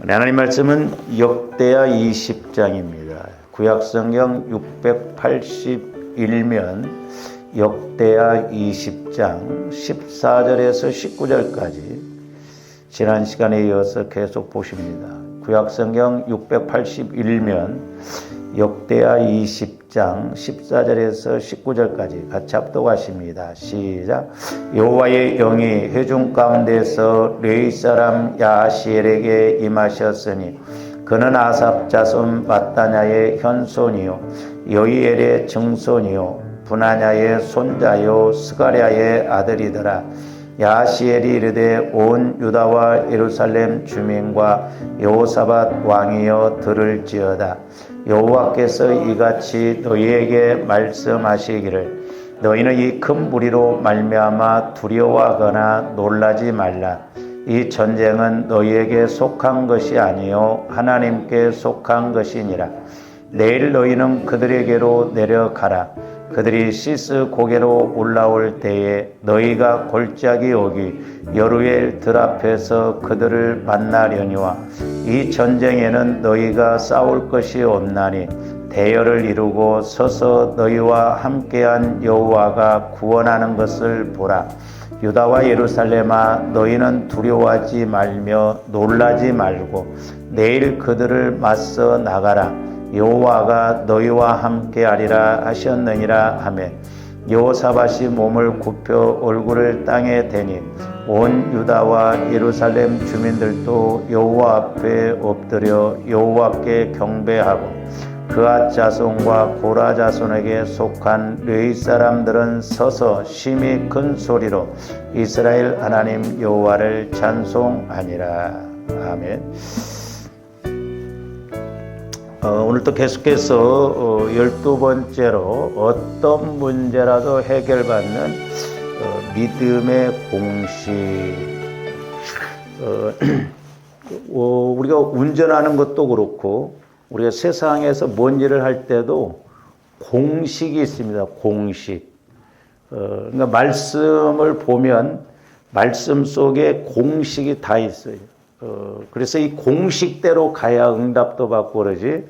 하나님 말씀은 역대하 20장입니다. 구약성경 681면 역대하 20장 14절에서 19절까지 지난 시간에 이어서 계속 보십니다. 구약성경 681면 역대하 20장 14절에서 19절까지 같이 합독하십니다. 시작. 여호와의 영이 회중 가운데서 레위 사람 야하시엘에게 임하셨으니 그는 아삽 자손 마따냐의 현손이요 여이엘의 증손이요 분하냐의 손자요 스가랴의 아들이더라. 야하시엘이 이르되 온 유다와 예루살렘 주민과 여호사밧 왕이여 들을지어다. 여호와께서 이같이 너희에게 말씀하시기를 너희는 이 큰 무리로 말미암아 두려워하거나 놀라지 말라. 이 전쟁은 너희에게 속한 것이 아니요 하나님께 속한 것이니라. 내일 너희는 그들에게로 내려가라. 그들이 시스 고개로 올라올 때에 너희가 골짜기 오기 여루엘 들 앞에서 그들을 만나려니와 이 전쟁에는 너희가 싸울 것이 없나니 대열을 이루고 서서 너희와 함께한 여호와가 구원하는 것을 보라. 유다와 예루살렘아 너희는 두려워하지 말며 놀라지 말고 내일 그들을 맞서 나가라. 여호와가 너희와 함께하리라 하셨느니라 하매 여호사밧이 몸을 굽혀 얼굴을 땅에 대니 온 유다와 예루살렘 주민들도 여호와 앞에 엎드려 여호와께 경배하고 그앗 자손과 고라 자손에게 속한 레위 사람들은 서서 심히 큰 소리로 이스라엘 하나님 여호와를 찬송하니라. 아멘. 오늘 또 계속해서 12번째로 어떤 문제라도 해결받는 믿음의 공식. 우리가 운전하는 것도 그렇고 우리가 세상에서 뭔 일을 할 때도 공식이 있습니다. 공식. 그러니까 말씀을 보면 말씀 속에 공식이 다 있어요. 그래서 이 공식대로 가야 응답도 받고 그러지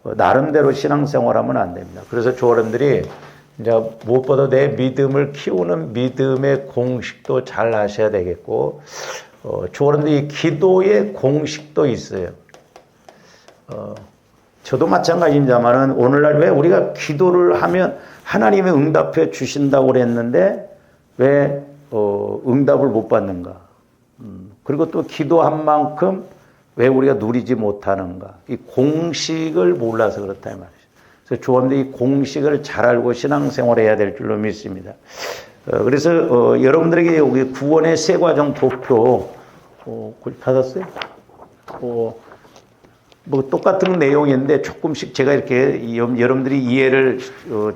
나름대로 신앙생활하면 안 됩니다. 그래서 조어른들이 이제 무엇보다 내 믿음을 키우는 믿음의 공식도 잘 아셔야 되겠고 조어른들이 기도의 공식도 있어요. 저도 마찬가지입니다만은 오늘날 왜 우리가 기도를 하면 하나님의 응답해 주신다고 그랬는데 왜 응답을 못 받는가? 그리고 또 기도한 만큼 왜 우리가 누리지 못하는가? 이 공식을 몰라서 그렇다 이 말이죠. 그래서 조언들이 이 공식을 잘 알고 신앙생활해야 될 줄로 믿습니다. 그래서 여러분들에게 여기 구원의 세 과정 도표 받았어요? 뭐 똑같은 내용인데 조금씩 제가 이렇게 여러분들이 이해를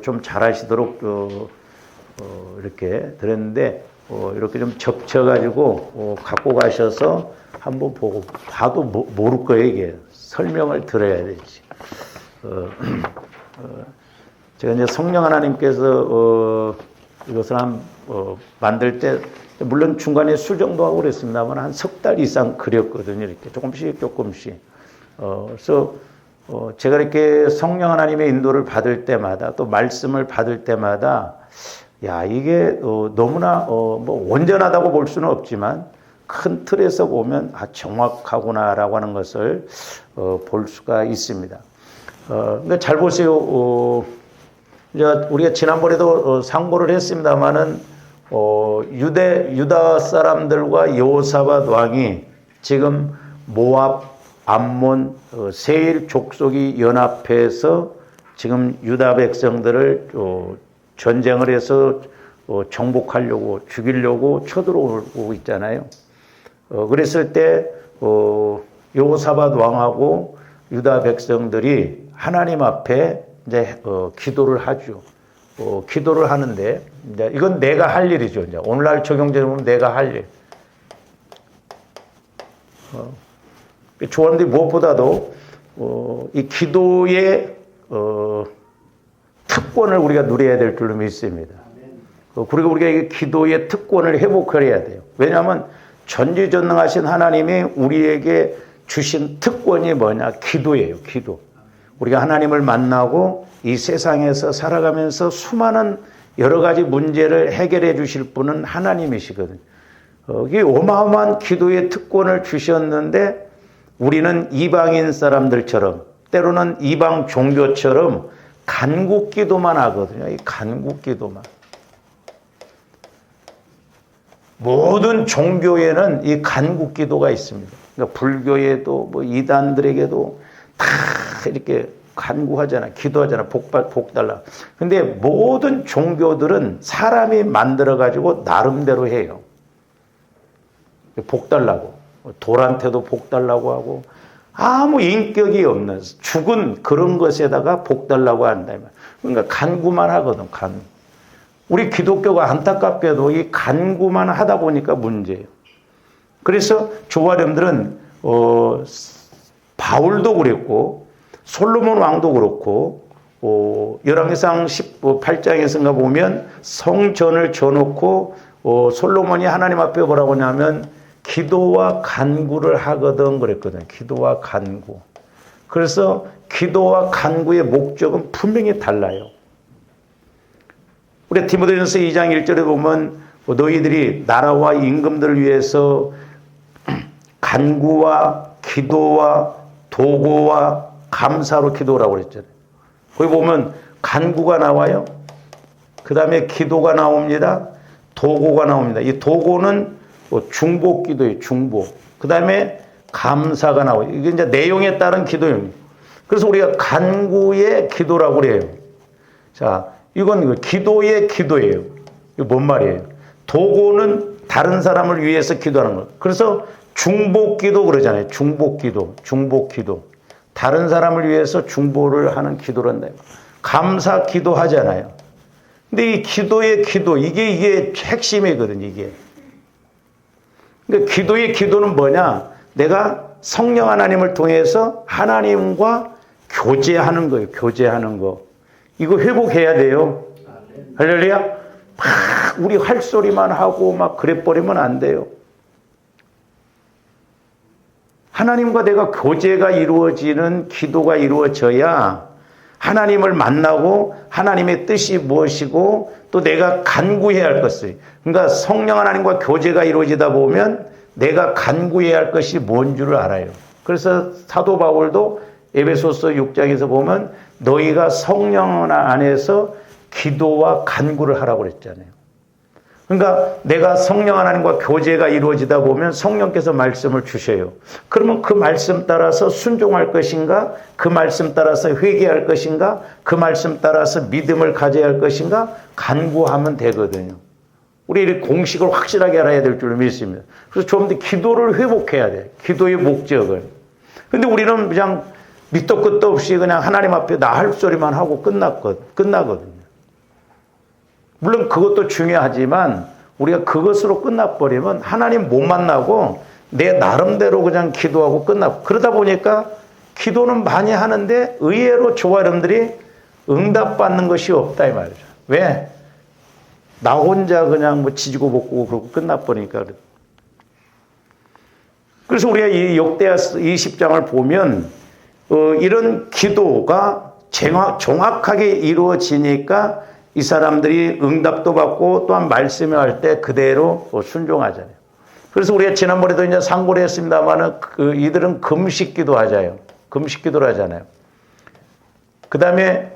좀 잘하시도록 이렇게 드렸는데. 이렇게 좀 접쳐가지고 갖고 가셔서 한번 보고 봐도 모를 거예요. 이게 설명을 들어야 되지. 제가 이제 성령 하나님께서 이것을 만들 때 물론 중간에 수정도 하고 그랬습니다만 한 석 달 이상 그렸거든요. 이렇게 조금씩. 그래서 제가 이렇게 성령 하나님의 인도를 받을 때마다 또 말씀을 받을 때마다 야, 이게 너무나 뭐 온전하다고 볼 수는 없지만 큰 틀에서 보면 정확하구나라고 하는 것을 볼 수가 있습니다. 근데 잘 보세요. 이제 우리가 지난번에도 상고를 했습니다만은 유다 사람들과 여호사밧 왕이 지금 모압, 암몬, 세일 족속이 연합해서 지금 유다 백성들을 전쟁을 해서 정복하려고 죽이려고 쳐들어오고 있잖아요. 그랬을 때 여호사밧 왕하고 유다 백성들이 하나님 앞에 이제 기도를 하죠. 기도를 하는데 이제 이건 내가 할 일이죠. 이제 오늘날 적용적으로 내가 할 일. 조언들이 무엇보다도 이 기도의 특권을 우리가 누려야 될 줄로 믿습니다. 그리고 우리가 이 기도의 특권을 회복해야 돼요. 왜냐하면 전지전능하신 하나님이 우리에게 주신 특권이 뭐냐? 기도예요, 기도. 우리가 하나님을 만나고 이 세상에서 살아가면서 수많은 여러 가지 문제를 해결해 주실 분은 하나님이시거든요. 이 어마어마한 기도의 특권을 주셨는데 우리는 이방인 사람들처럼 때로는 이방 종교처럼 간국 기도만 하거든요. 이 간국 기도만. 모든 종교에는 이 간국 기도가 있습니다. 그러니까 불교에도 뭐 이단들에게도 다 이렇게 간구하잖아, 기도하잖아, 복 달라. 근데 모든 종교들은 사람이 만들어가지고 나름대로 해요. 복 달라고. 돌한테도 복 달라고 하고, 아무 인격이 없는, 죽은 그런 것에다가 복 달라고 한다. 그러니까 간구만 하거든, 간구. 우리 기독교가 안타깝게도 이 간구만 하다 보니까 문제예요. 그래서 조아령들은, 바울도 그랬고, 솔로몬 왕도 그렇고, 열왕기상 18장에서인가 보면 성전을 져놓고, 솔로몬이 하나님 앞에 뭐라고 하냐면, 기도와 간구를 하거든 그랬거든. 기도와 간구. 그래서 기도와 간구의 목적은 분명히 달라요. 우리 디모데전서 2장 1절에 보면 너희들이 나라와 임금들을 위해서 간구와 기도와 도고와 감사로 기도라고 그랬잖아요. 거기 보면 간구가 나와요. 그 다음에 기도가 나옵니다. 도고가 나옵니다. 이 도고는 중복 기도예요, 중복. 그 다음에 감사가 나와요. 이게 이제 내용에 따른 기도예요. 그래서 우리가 간구의 기도라고 그래요. 자, 이건 기도의 기도예요. 이거 뭔 말이에요? 도고는 다른 사람을 위해서 기도하는 거예요. 그래서 중복 기도 그러잖아요. 중복 기도, 중복 기도. 다른 사람을 위해서 중보를 하는 기도란다. 감사 기도 하잖아요. 근데 이 기도의 기도, 이게 핵심이거든요, 이게. 그러니까 기도의 기도는 뭐냐? 내가 성령 하나님을 통해서 하나님과 교제하는 거예요. 교제하는 거. 이거 회복해야 돼요. 할렐루야. 막 우리 할 소리만 하고 막 그래버리면 안 돼요. 하나님과 내가 교제가 이루어지는 기도가 이루어져야 하나님을 만나고 하나님의 뜻이 무엇이고 또 내가 간구해야 할 것을, 그러니까 성령 하나님과 교제가 이루어지다 보면 내가 간구해야 할 것이 뭔 줄을 알아요. 그래서 사도 바울도 에베소서 6장에서 보면 너희가 성령 안에서 기도와 간구를 하라고 그랬잖아요. 그러니까 내가 성령 하나님과 교제가 이루어지다 보면 성령께서 말씀을 주셔요. 그러면 그 말씀 따라서 순종할 것인가? 그 말씀 따라서 회개할 것인가? 그 말씀 따라서 믿음을 가져야 할 것인가? 간구하면 되거든요. 우리 이 공식을 확실하게 알아야 될 줄로 믿습니다. 그래서 좀 더 기도를 회복해야 돼요. 기도의 목적을. 근데 우리는 그냥 밑도 끝도 없이 그냥 하나님 앞에 나 할 소리만 하고 끝나거든요. 물론 그것도 중요하지만 우리가 그것으로 끝나버리면 하나님 못 만나고 내 나름대로 그냥 기도하고 끝나고, 그러다 보니까 기도는 많이 하는데 의외로 조아령들이 응답받는 것이 없다 이 말이죠. 왜? 나 혼자 그냥 뭐 지지고 볶고 그러고 끝나버리니까. 그래서 우리가 이 역대하 20장을 보면 이런 기도가 정확하게 이루어지니까 이 사람들이 응답도 받고 또한 말씀을 할 때 그대로 순종하잖아요. 그래서 우리가 지난번에도 이제 상고를 했습니다만은 이들은 금식 기도 하잖아요. 금식 기도를 하잖아요. 그 다음에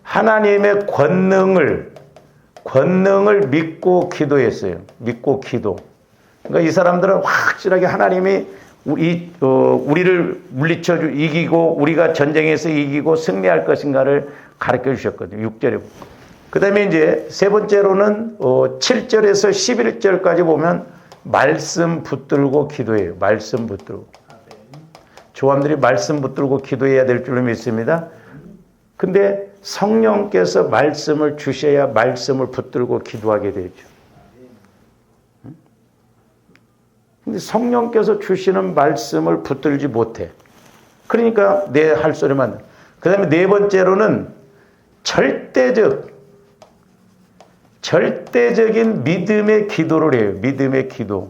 하나님의 권능을 믿고 기도했어요. 믿고 기도. 그러니까 이 사람들은 확실하게 하나님이 우리를 물리쳐 이기고 우리가 전쟁에서 이기고 승리할 것인가를 가르쳐 주셨거든요. 6절에. 그 다음에 이제 세 번째로는 7절에서 11절까지 보면 말씀 붙들고 기도해요. 말씀 붙들고. 조함들이 말씀 붙들고 기도해야 될 줄로 믿습니다. 근데 성령께서 말씀을 주셔야 말씀을 붙들고 기도하게 되죠. 근데 성령께서 주시는 말씀을 붙들지 못해. 그러니까 내 할 소리만. 그 다음에 네 번째로는 절대적인 믿음의 기도를 해요. 믿음의 기도.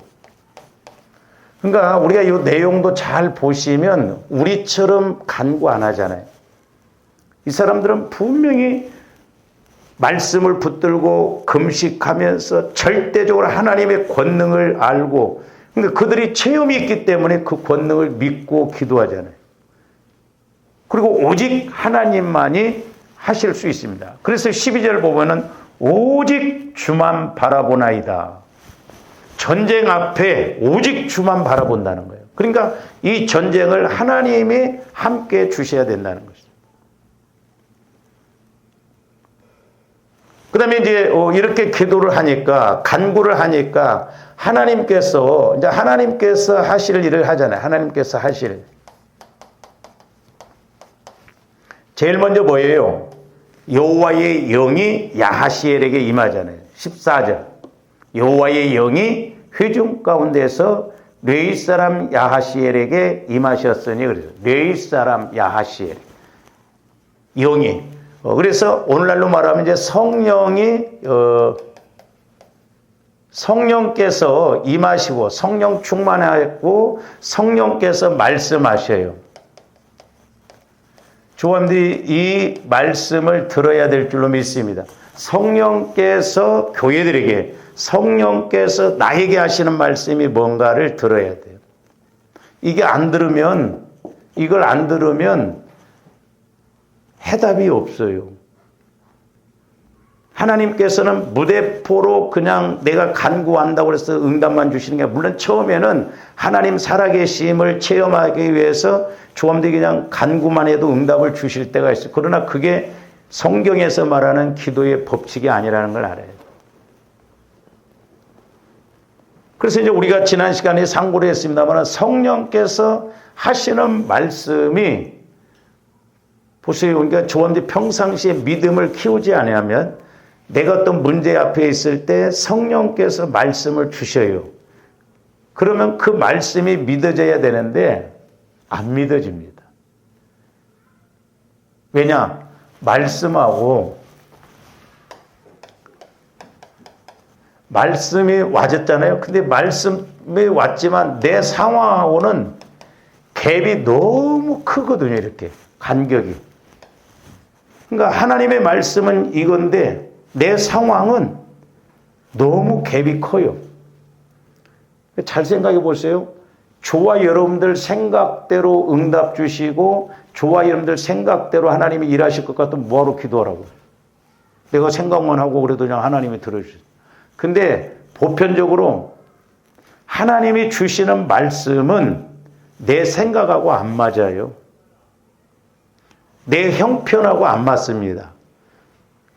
그러니까 우리가 이 내용도 잘 보시면 우리처럼 간구 안 하잖아요. 이 사람들은 분명히 말씀을 붙들고 금식하면서 절대적으로 하나님의 권능을 알고, 그러니까 그들이 체험이 있기 때문에 그 권능을 믿고 기도하잖아요. 그리고 오직 하나님만이 하실 수 있습니다. 그래서 12절 보면은 오직 주만 바라보나이다. 전쟁 앞에 오직 주만 바라본다는 거예요. 그러니까 이 전쟁을 하나님이 함께 주셔야 된다는 것이죠. 그 다음에 이제 이렇게 기도를 하니까, 간구를 하니까 하나님께서 하실 일을 하잖아요. 하나님께서 하실. 제일 먼저 뭐예요? 여호와의 영이 야하시엘에게 임하잖아요. 14절. 여호와의 영이 회중 가운데서 뇌이 사람 야하시엘에게 임하셨으니, 그래서 뇌이 사람 야하시엘 영이. 그래서 오늘날로 말하면 이제 성령께서 임하시고 성령 충만하였고 성령께서 말씀하셔요. 조원들이 이 말씀을 들어야 될 줄로 믿습니다. 성령께서 교회들에게, 성령께서 나에게 하시는 말씀이 뭔가를 들어야 돼요. 이걸 안 들으면 해답이 없어요. 하나님께서는 무대포로 그냥 내가 간구한다고 해서 응답만 주시는 게 아니라, 물론 처음에는 하나님 살아계심을 체험하기 위해서 조함들이 그냥 간구만 해도 응답을 주실 때가 있어요. 그러나 그게 성경에서 말하는 기도의 법칙이 아니라는 걸 알아야 돼요. 그래서 이제 우리가 지난 시간에 상고를 했습니다만, 성령께서 하시는 말씀이 보세요. 그러니까 조함들이 평상시에 믿음을 키우지 않으면 내가 어떤 문제 앞에 있을 때 성령께서 말씀을 주셔요. 그러면 그 말씀이 믿어져야 되는데 안 믿어집니다. 왜냐? 말씀이 와졌잖아요. 근데 말씀이 왔지만 내 상황하고는 갭이 너무 크거든요. 이렇게 간격이. 그러니까 하나님의 말씀은 이건데 내 상황은 너무 갭이 커요. 잘 생각해 보세요. 저와 여러분들 생각대로 응답 주시고 저와 여러분들 생각대로 하나님이 일하실 것 같으면 뭐하러 기도하라고. 내가 생각만 하고 그래도 그냥 하나님이 들어주세요. 근데 보편적으로 하나님이 주시는 말씀은 내 생각하고 안 맞아요. 내 형편하고 안 맞습니다.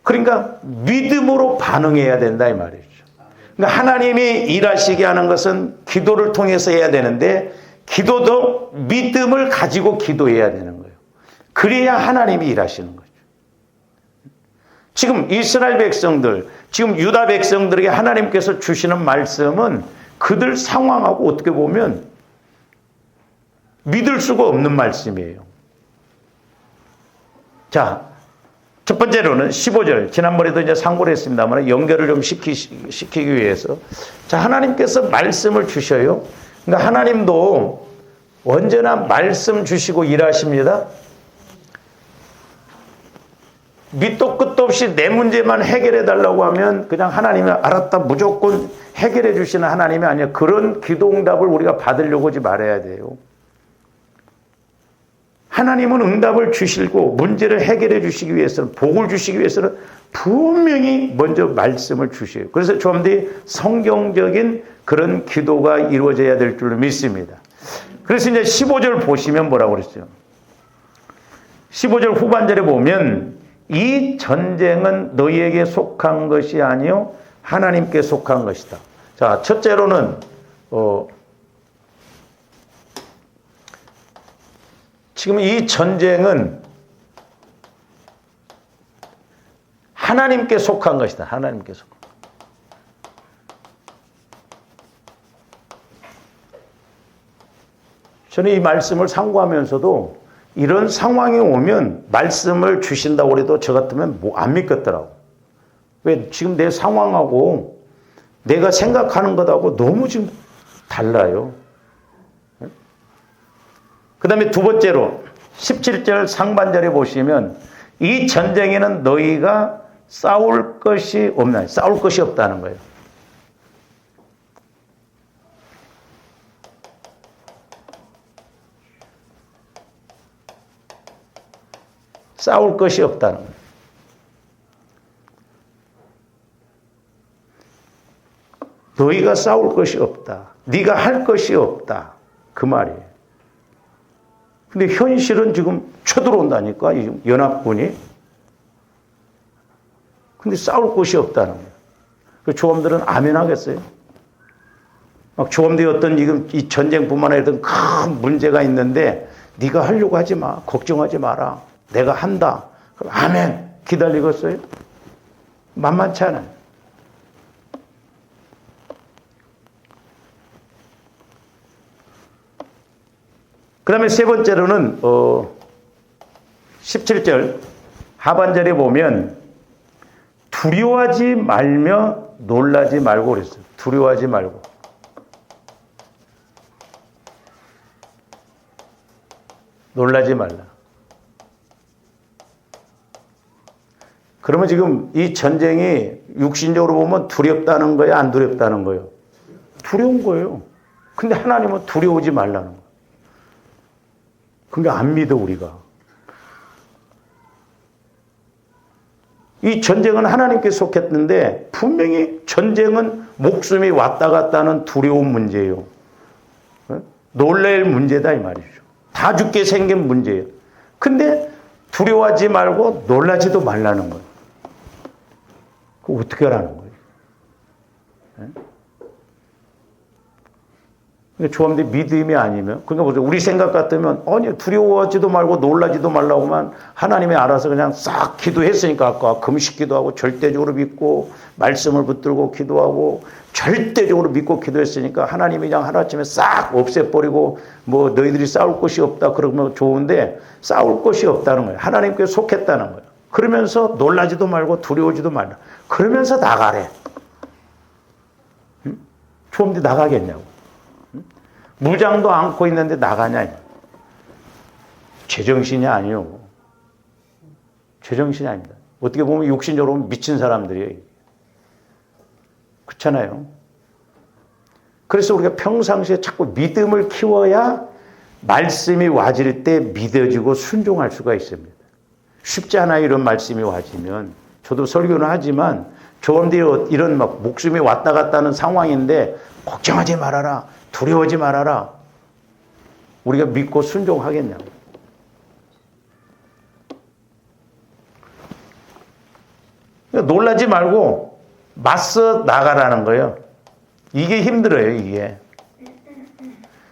그러니까 믿음으로 반응해야 된다 이 말이죠. 그러니까 하나님이 일하시게 하는 것은 기도를 통해서 해야 되는데 기도도 믿음을 가지고 기도해야 되는 거예요. 그래야 하나님이 일하시는 거죠. 지금 이스라엘 백성들, 지금 유다 백성들에게 하나님께서 주시는 말씀은 그들 상황하고 어떻게 보면 믿을 수가 없는 말씀이에요. 자, 첫 번째로는 15절, 지난번에도 이제 상고를 했습니다만 연결을 좀 시키기 위해서. 자, 하나님께서 말씀을 주셔요. 그러니까 하나님도 언제나 말씀 주시고 일하십니다. 밑도 끝도 없이 내 문제만 해결해 달라고 하면 그냥 하나님이 알았다 무조건 해결해 주시는 하나님이 아니에요. 그런 기도응답을 우리가 받으려고 하지 말아야 돼요. 하나님은 응답을 주시고 문제를 해결해 주시기 위해서는, 복을 주시기 위해서는 분명히 먼저 말씀을 주셔요. 그래서 좀 더 성경적인 그런 기도가 이루어져야 될 줄로 믿습니다. 그래서 이제 15절 보시면 뭐라고 그랬죠? 15절 후반절에 보면 이 전쟁은 너희에게 속한 것이 아니요 하나님께 속한 것이다. 자, 첫째로는 지금 이 전쟁은 하나님께 속한 것이다. 하나님께 속한 것. 저는 이 말씀을 상고하면서도 이런 상황이 오면 말씀을 주신다고 해도 저 같으면 안 믿겠더라고. 왜? 지금 내 상황하고 내가 생각하는 것하고 너무 지금 달라요. 그 다음에 두 번째로 17절 상반절에 보시면 이 전쟁에는 너희가 싸울 것이 없나, 싸울 것이 없다는 거예요. 싸울 것이 없다는 거예요. 너희가 싸울 것이 없다. 네가 할 것이 없다. 그 말이에요. 근데 현실은 지금 쳐들어온다니까, 이 연합군이. 근데 싸울 곳이 없다는 거예요. 그 조감들은 아멘 하겠어요? 막 조감들이 어떤 지금 이 전쟁뿐만 아니라 어떤 큰 문제가 있는데 네가 하려고 하지 마. 걱정하지 마라. 내가 한다. 그럼 아멘. 기다리겠어요? 만만치 않아요. 그 다음에 세 번째로는 17절 하반절에 보면 두려워하지 말며 놀라지 말고 그랬어요. 두려워하지 말고. 놀라지 말라. 그러면 지금 이 전쟁이 육신적으로 보면 두렵다는 거예요? 안 두렵다는 거예요? 두려운 거예요. 근데 하나님은 두려워하지 말라는 거예요. 그러니까 안 믿어, 우리가. 이 전쟁은 하나님께 속했는데 분명히 전쟁은 목숨이 왔다 갔다 하는 두려운 문제예요. 놀랄 문제다 이 말이죠. 다 죽게 생긴 문제예요. 근데 두려워하지 말고 놀라지도 말라는 거예요. 그거 어떻게 하라는 거예요? 조함대 믿음이 아니면, 그러니까 보세요. 우리 생각 같으면, 아니, 두려워하지도 말고 놀라지도 말라고만 하나님이 알아서 그냥 싹 기도했으니까, 아까 금식 기도하고 절대적으로 믿고, 말씀을 붙들고 기도하고, 절대적으로 믿고 기도했으니까 하나님이 그냥 하루아침에 싹 없애버리고, 뭐, 너희들이 싸울 것이 없다. 그러면 좋은데, 싸울 것이 없다는 거예요. 하나님께 속했다는 거예요. 그러면서 놀라지도 말고 두려워지도 말라. 그러면서 나가래. 조함대 나가겠냐고. 무장도 안고 있는데 나가냐. 제정신이 아니요. 제정신이 아닙니다. 어떻게 보면 육신적으로 미친 사람들이에요. 그렇잖아요. 그래서 우리가 평상시에 자꾸 믿음을 키워야 말씀이 와질 때 믿어지고 순종할 수가 있습니다. 쉽지 않아요. 이런 말씀이 와지면. 저도 설교는 하지만 조언들이 이런 막 목숨이 왔다 갔다 하는 상황인데 걱정하지 말아라. 두려워하지 말아라. 우리가 믿고 순종하겠냐고. 놀라지 말고 맞서 나가라는 거예요. 이게 힘들어요, 이게.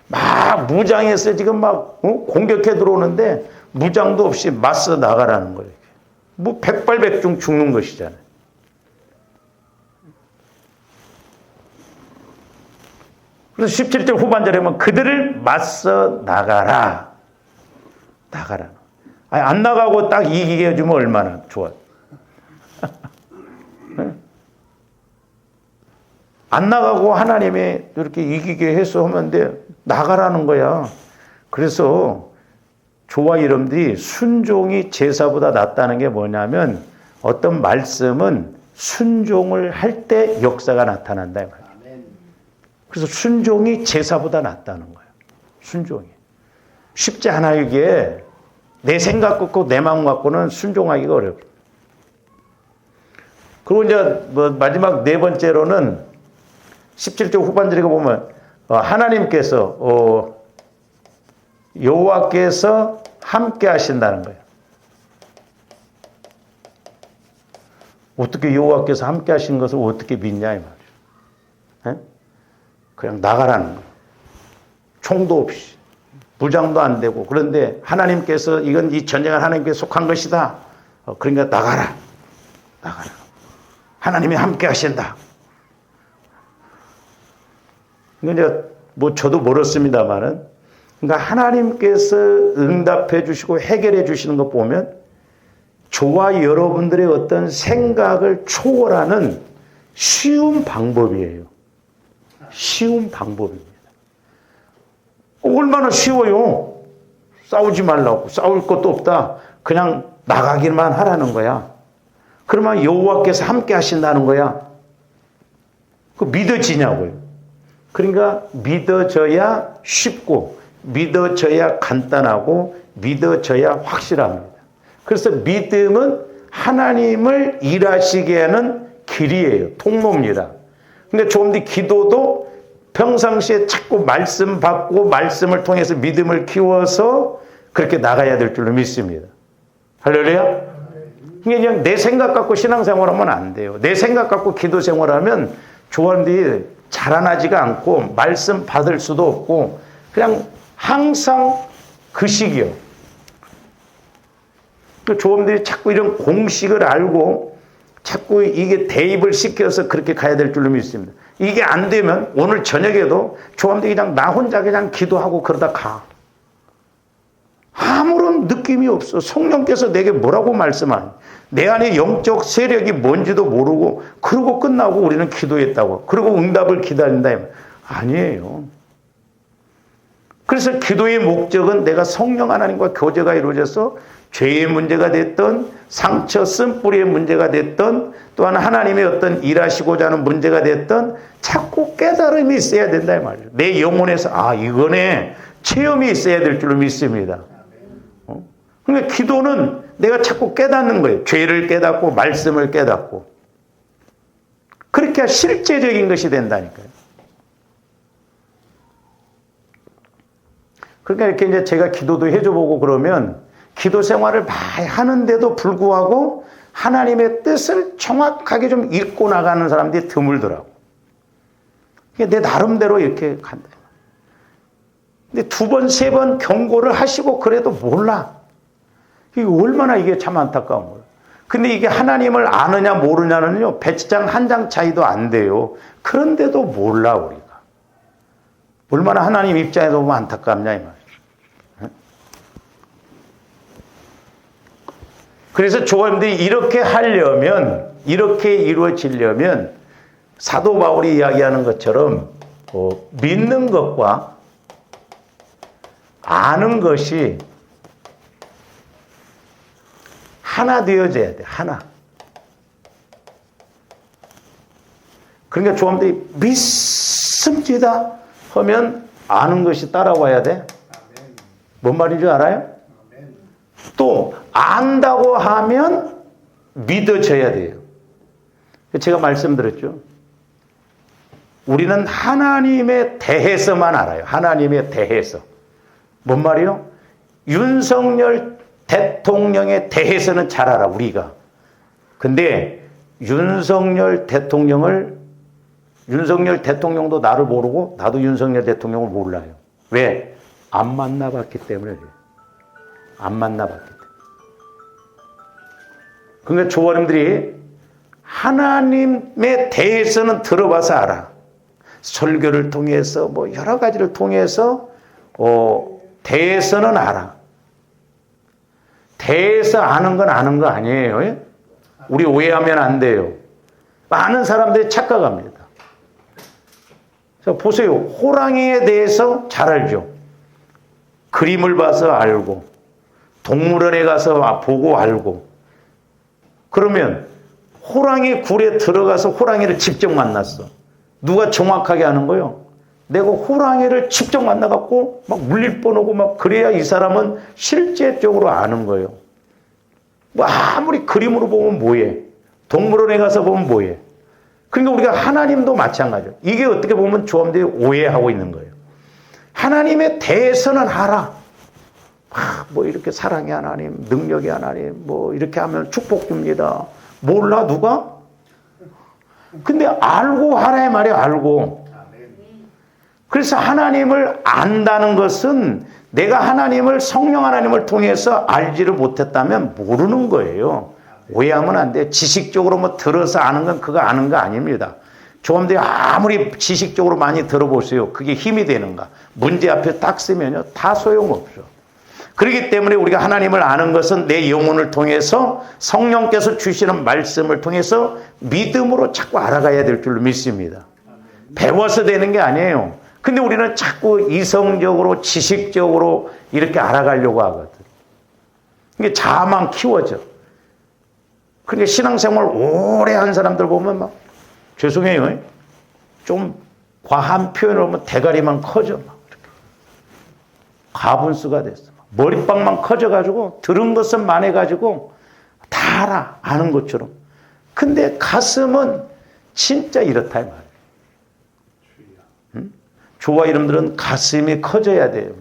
막 무장해서 지금 막 공격해 들어오는데 무장도 없이 맞서 나가라는 거예요. 뭐 백발백중 죽는 것이잖아요. 그래서 17절 후반절에 보면 그들을 맞서 나가라. 나가라. 아니, 안 나가고 딱 이기게 해주면 얼마나 좋아. 안 나가고 하나님이 이렇게 이기게 해서 하면 돼. 나가라는 거야. 그래서 저와 여러분들이 순종이 제사보다 낫다는 게 뭐냐면 어떤 말씀은 순종을 할 때 역사가 나타난다. 그래서 순종이 제사보다 낫다는 거예요. 순종이. 쉽지 않아요, 이게. 내 생각 갖고 내 마음 갖고는 순종하기가 어렵다. 그리고 이제 뭐 마지막 네 번째로는 17절 후반절에 보면 하나님께서 여호와께서 함께 하신다는 거예요. 어떻게 여호와께서 함께 하신 것을 어떻게 믿냐 이 말이에요. 그냥 나가라는 거예요. 총도 없이 무장도 안 되고 그런데 하나님께서 이건 이 전쟁은 하나님께 속한 것이다. 그러니까 나가라. 나가라. 하나님이 함께 하신다. 이제 뭐 저도 멀었습니다만은 그러니까 하나님께서 응답해 주시고 해결해 주시는 것 보면 저와 여러분들의 어떤 생각을 초월하는 쉬운 방법이에요. 쉬운 방법입니다. 얼마나 쉬워요. 싸우지 말라고. 싸울 것도 없다. 그냥 나가기만 하라는 거야. 그러면 여호와께서 함께 하신다는 거야. 그 믿어지냐고요. 그러니까 믿어져야 쉽고 믿어져야 간단하고 믿어져야 확실합니다. 그래서 믿음은 하나님을 일하시게 하는 길이에요. 통로입니다. 근데 조금 더 기도도 평상시에 자꾸 말씀 받고 말씀을 통해서 믿음을 키워서 그렇게 나가야 될 줄로 믿습니다. 할렐루야? 그냥 내 생각 갖고 신앙생활하면 안 돼요. 내 생각 갖고 기도생활하면 조언들이 자라나지가 않고 말씀 받을 수도 없고 그냥 항상 그 시기요. 조언들이 자꾸 이런 공식을 알고 자꾸 이게 대입을 시켜서 그렇게 가야 될 줄로 믿습니다. 이게 안 되면 오늘 저녁에도 조언들이 그냥 나 혼자 그냥 기도하고 그러다 가. 아무런 느낌이 없어. 성령께서 내게 뭐라고 말씀하니? 내 안에 영적 세력이 뭔지도 모르고 그러고 끝나고 우리는 기도했다고. 그리고 응답을 기다린다. 아니에요. 그래서 기도의 목적은 내가 성령 하나님과 교제가 이루어져서 죄의 문제가 됐던 상처 쓴뿌리의 문제가 됐던 또한 하나님의 어떤 일하시고자 하는 문제가 됐던 자꾸 깨달음이 있어야 된다 이 말이에요. 내 영혼에서 아 이거네 체험이 있어야 될 줄로 믿습니다. 그러니까 기도는 내가 자꾸 깨닫는 거예요. 죄를 깨닫고 말씀을 깨닫고 그렇게 실제적인 것이 된다니까요. 그러니까 이렇게 이제 제가 기도도 해줘보고 그러면 기도 생활을 많이 하는데도 불구하고 하나님의 뜻을 정확하게 좀 읽고 나가는 사람들이 드물더라고. 내 나름대로 이렇게 간다. 근데 두 번, 세 번 경고를 하시고 그래도 몰라. 이게 얼마나 이게 참 안타까운 거예요. 근데 이게 하나님을 아느냐 모르냐는요, 배지장 한 장 차이도 안 돼요. 그런데도 몰라, 우리가. 얼마나 하나님 입장에서 보면 안타깝냐, 이 말이에요. 그래서 조언들이 이렇게 하려면, 이렇게 이루어지려면, 사도 바울이 이야기하는 것처럼, 믿는 것과 아는 것이 하나 되어져야 돼, 하나. 그러니까 조언들이 믿습니다 하면 아는 것이 따라와야 돼. 뭔 말인 줄 알아요? 또 안다고 하면 믿어져야 돼요. 제가 말씀드렸죠. 우리는 하나님에 대해서만 알아요. 하나님에 대해서. 뭔 말이요? 윤석열 대통령에 대해서는 잘 알아, 우리가. 근데 윤석열 대통령도 나를 모르고 나도 윤석열 대통령을 몰라요. 왜? 안 만나봤기 때문에 그래요. 안 만나봤기 때문에. 그러니까 조원님들이 하나님에 대해서는 들어봐서 알아. 설교를 통해서 뭐 여러 가지를 통해서 대해서는 알아. 대해서 아는 건 아는 거 아니에요. 우리 오해하면 안 돼요. 많은 사람들이 착각합니다. 그래서 보세요. 호랑이에 대해서 잘 알죠. 그림을 봐서 알고 동물원에 가서 보고 알고 그러면 호랑이 굴에 들어가서 호랑이를 직접 만났어. 누가 정확하게 아는 거예요? 내가 호랑이를 직접 만나갖고 막 물릴 뻔하고 막 그래야 이 사람은 실제적으로 아는 거예요. 뭐 아무리 그림으로 보면 뭐해? 동물원에 가서 보면 뭐해? 그러니까 우리가 하나님도 마찬가지예요. 이게 어떻게 보면 조합들이 오해하고 있는 거예요. 하나님에 대해서는 알아. 뭐 이렇게 사랑의 하나님, 능력의 하나님, 뭐 이렇게 하면 축복 줍니다. 몰라 누가? 근데 알고 하라의 말이에요. 알고. 그래서 하나님을 안다는 것은 내가 하나님을 성령 하나님을 통해서 알지를 못했다면 모르는 거예요. 오해하면 안 돼요. 지식적으로 뭐 들어서 아는 건 그거 아는 거 아닙니다. 조금들 아무리 지식적으로 많이 들어보세요. 그게 힘이 되는가? 문제 앞에 딱 쓰면요. 다 소용없어. 그렇기 때문에 우리가 하나님을 아는 것은 내 영혼을 통해서 성령께서 주시는 말씀을 통해서 믿음으로 자꾸 알아가야 될 줄로 믿습니다. 배워서 되는 게 아니에요. 근데 우리는 자꾸 이성적으로 지식적으로 이렇게 알아가려고 하거든. 이게 자아만 키워져. 그러니까 신앙생활 오래 한 사람들 보면 막 죄송해요. 좀 과한 표현을 하면 대가리만 커져. 막 이렇게. 가분수가 됐어. 머리빵만 커져가지고 들은 것은 많아가지고 다 알아. 아는 것처럼. 근데 가슴은 진짜 이렇다 이 말이에요. 응? 저와 여러분들은 가슴이 커져야 돼요.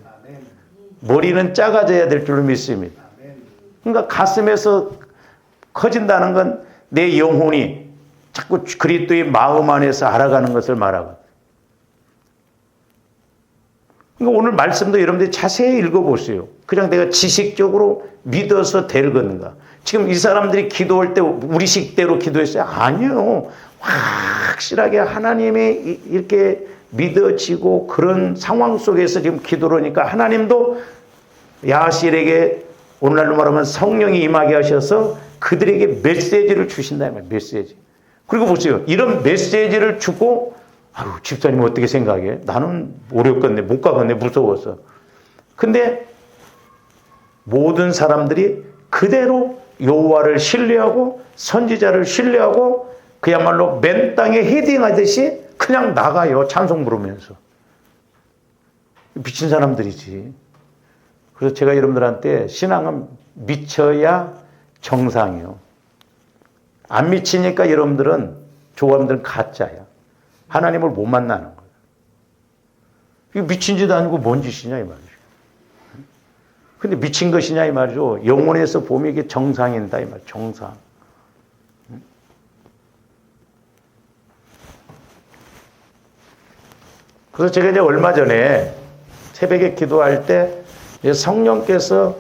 머리는 작아져야 될 줄로 믿습니다. 그러니까 가슴에서 커진다는 건 내 영혼이 자꾸 그리스도의 마음 안에서 알아가는 것을 말하거든요. 그러니까 오늘 말씀도 여러분들이 자세히 읽어보세요. 그냥 내가 지식적으로 믿어서 되는가. 지금 이 사람들이 기도할 때 우리식대로 기도했어요? 아니요. 확실하게 하나님이 이렇게 믿어지고 그런 상황 속에서 지금 기도를 하니까 하나님도 야하실에게 오늘날로 말하면 성령이 임하게 하셔서 그들에게 메시지를 주신다. 메시지. 그리고 보세요. 이런 메시지를 주고 아유, 집사님 어떻게 생각해? 나는 어렵겠네. 못 가겠네. 무서워서. 근데 모든 사람들이 그대로 여호와를 신뢰하고 선지자를 신뢰하고 그야말로 맨 땅에 헤딩하듯이 그냥 나가요. 찬송 부르면서. 미친 사람들이지. 그래서 제가 여러분들한테 신앙은 미쳐야 정상이요. 안 미치니까 여러분들은 조감들은 가짜야. 하나님을 못 만나는 거예요. 이거 미친 짓 아니고 뭔 짓이냐 이 말이죠. 근데 미친 것이냐 이 말이죠. 영혼에서 보면 이게 정상인다 이 말. 정상. 그래서 제가 이제 얼마 전에 새벽에 기도할 때 성령께서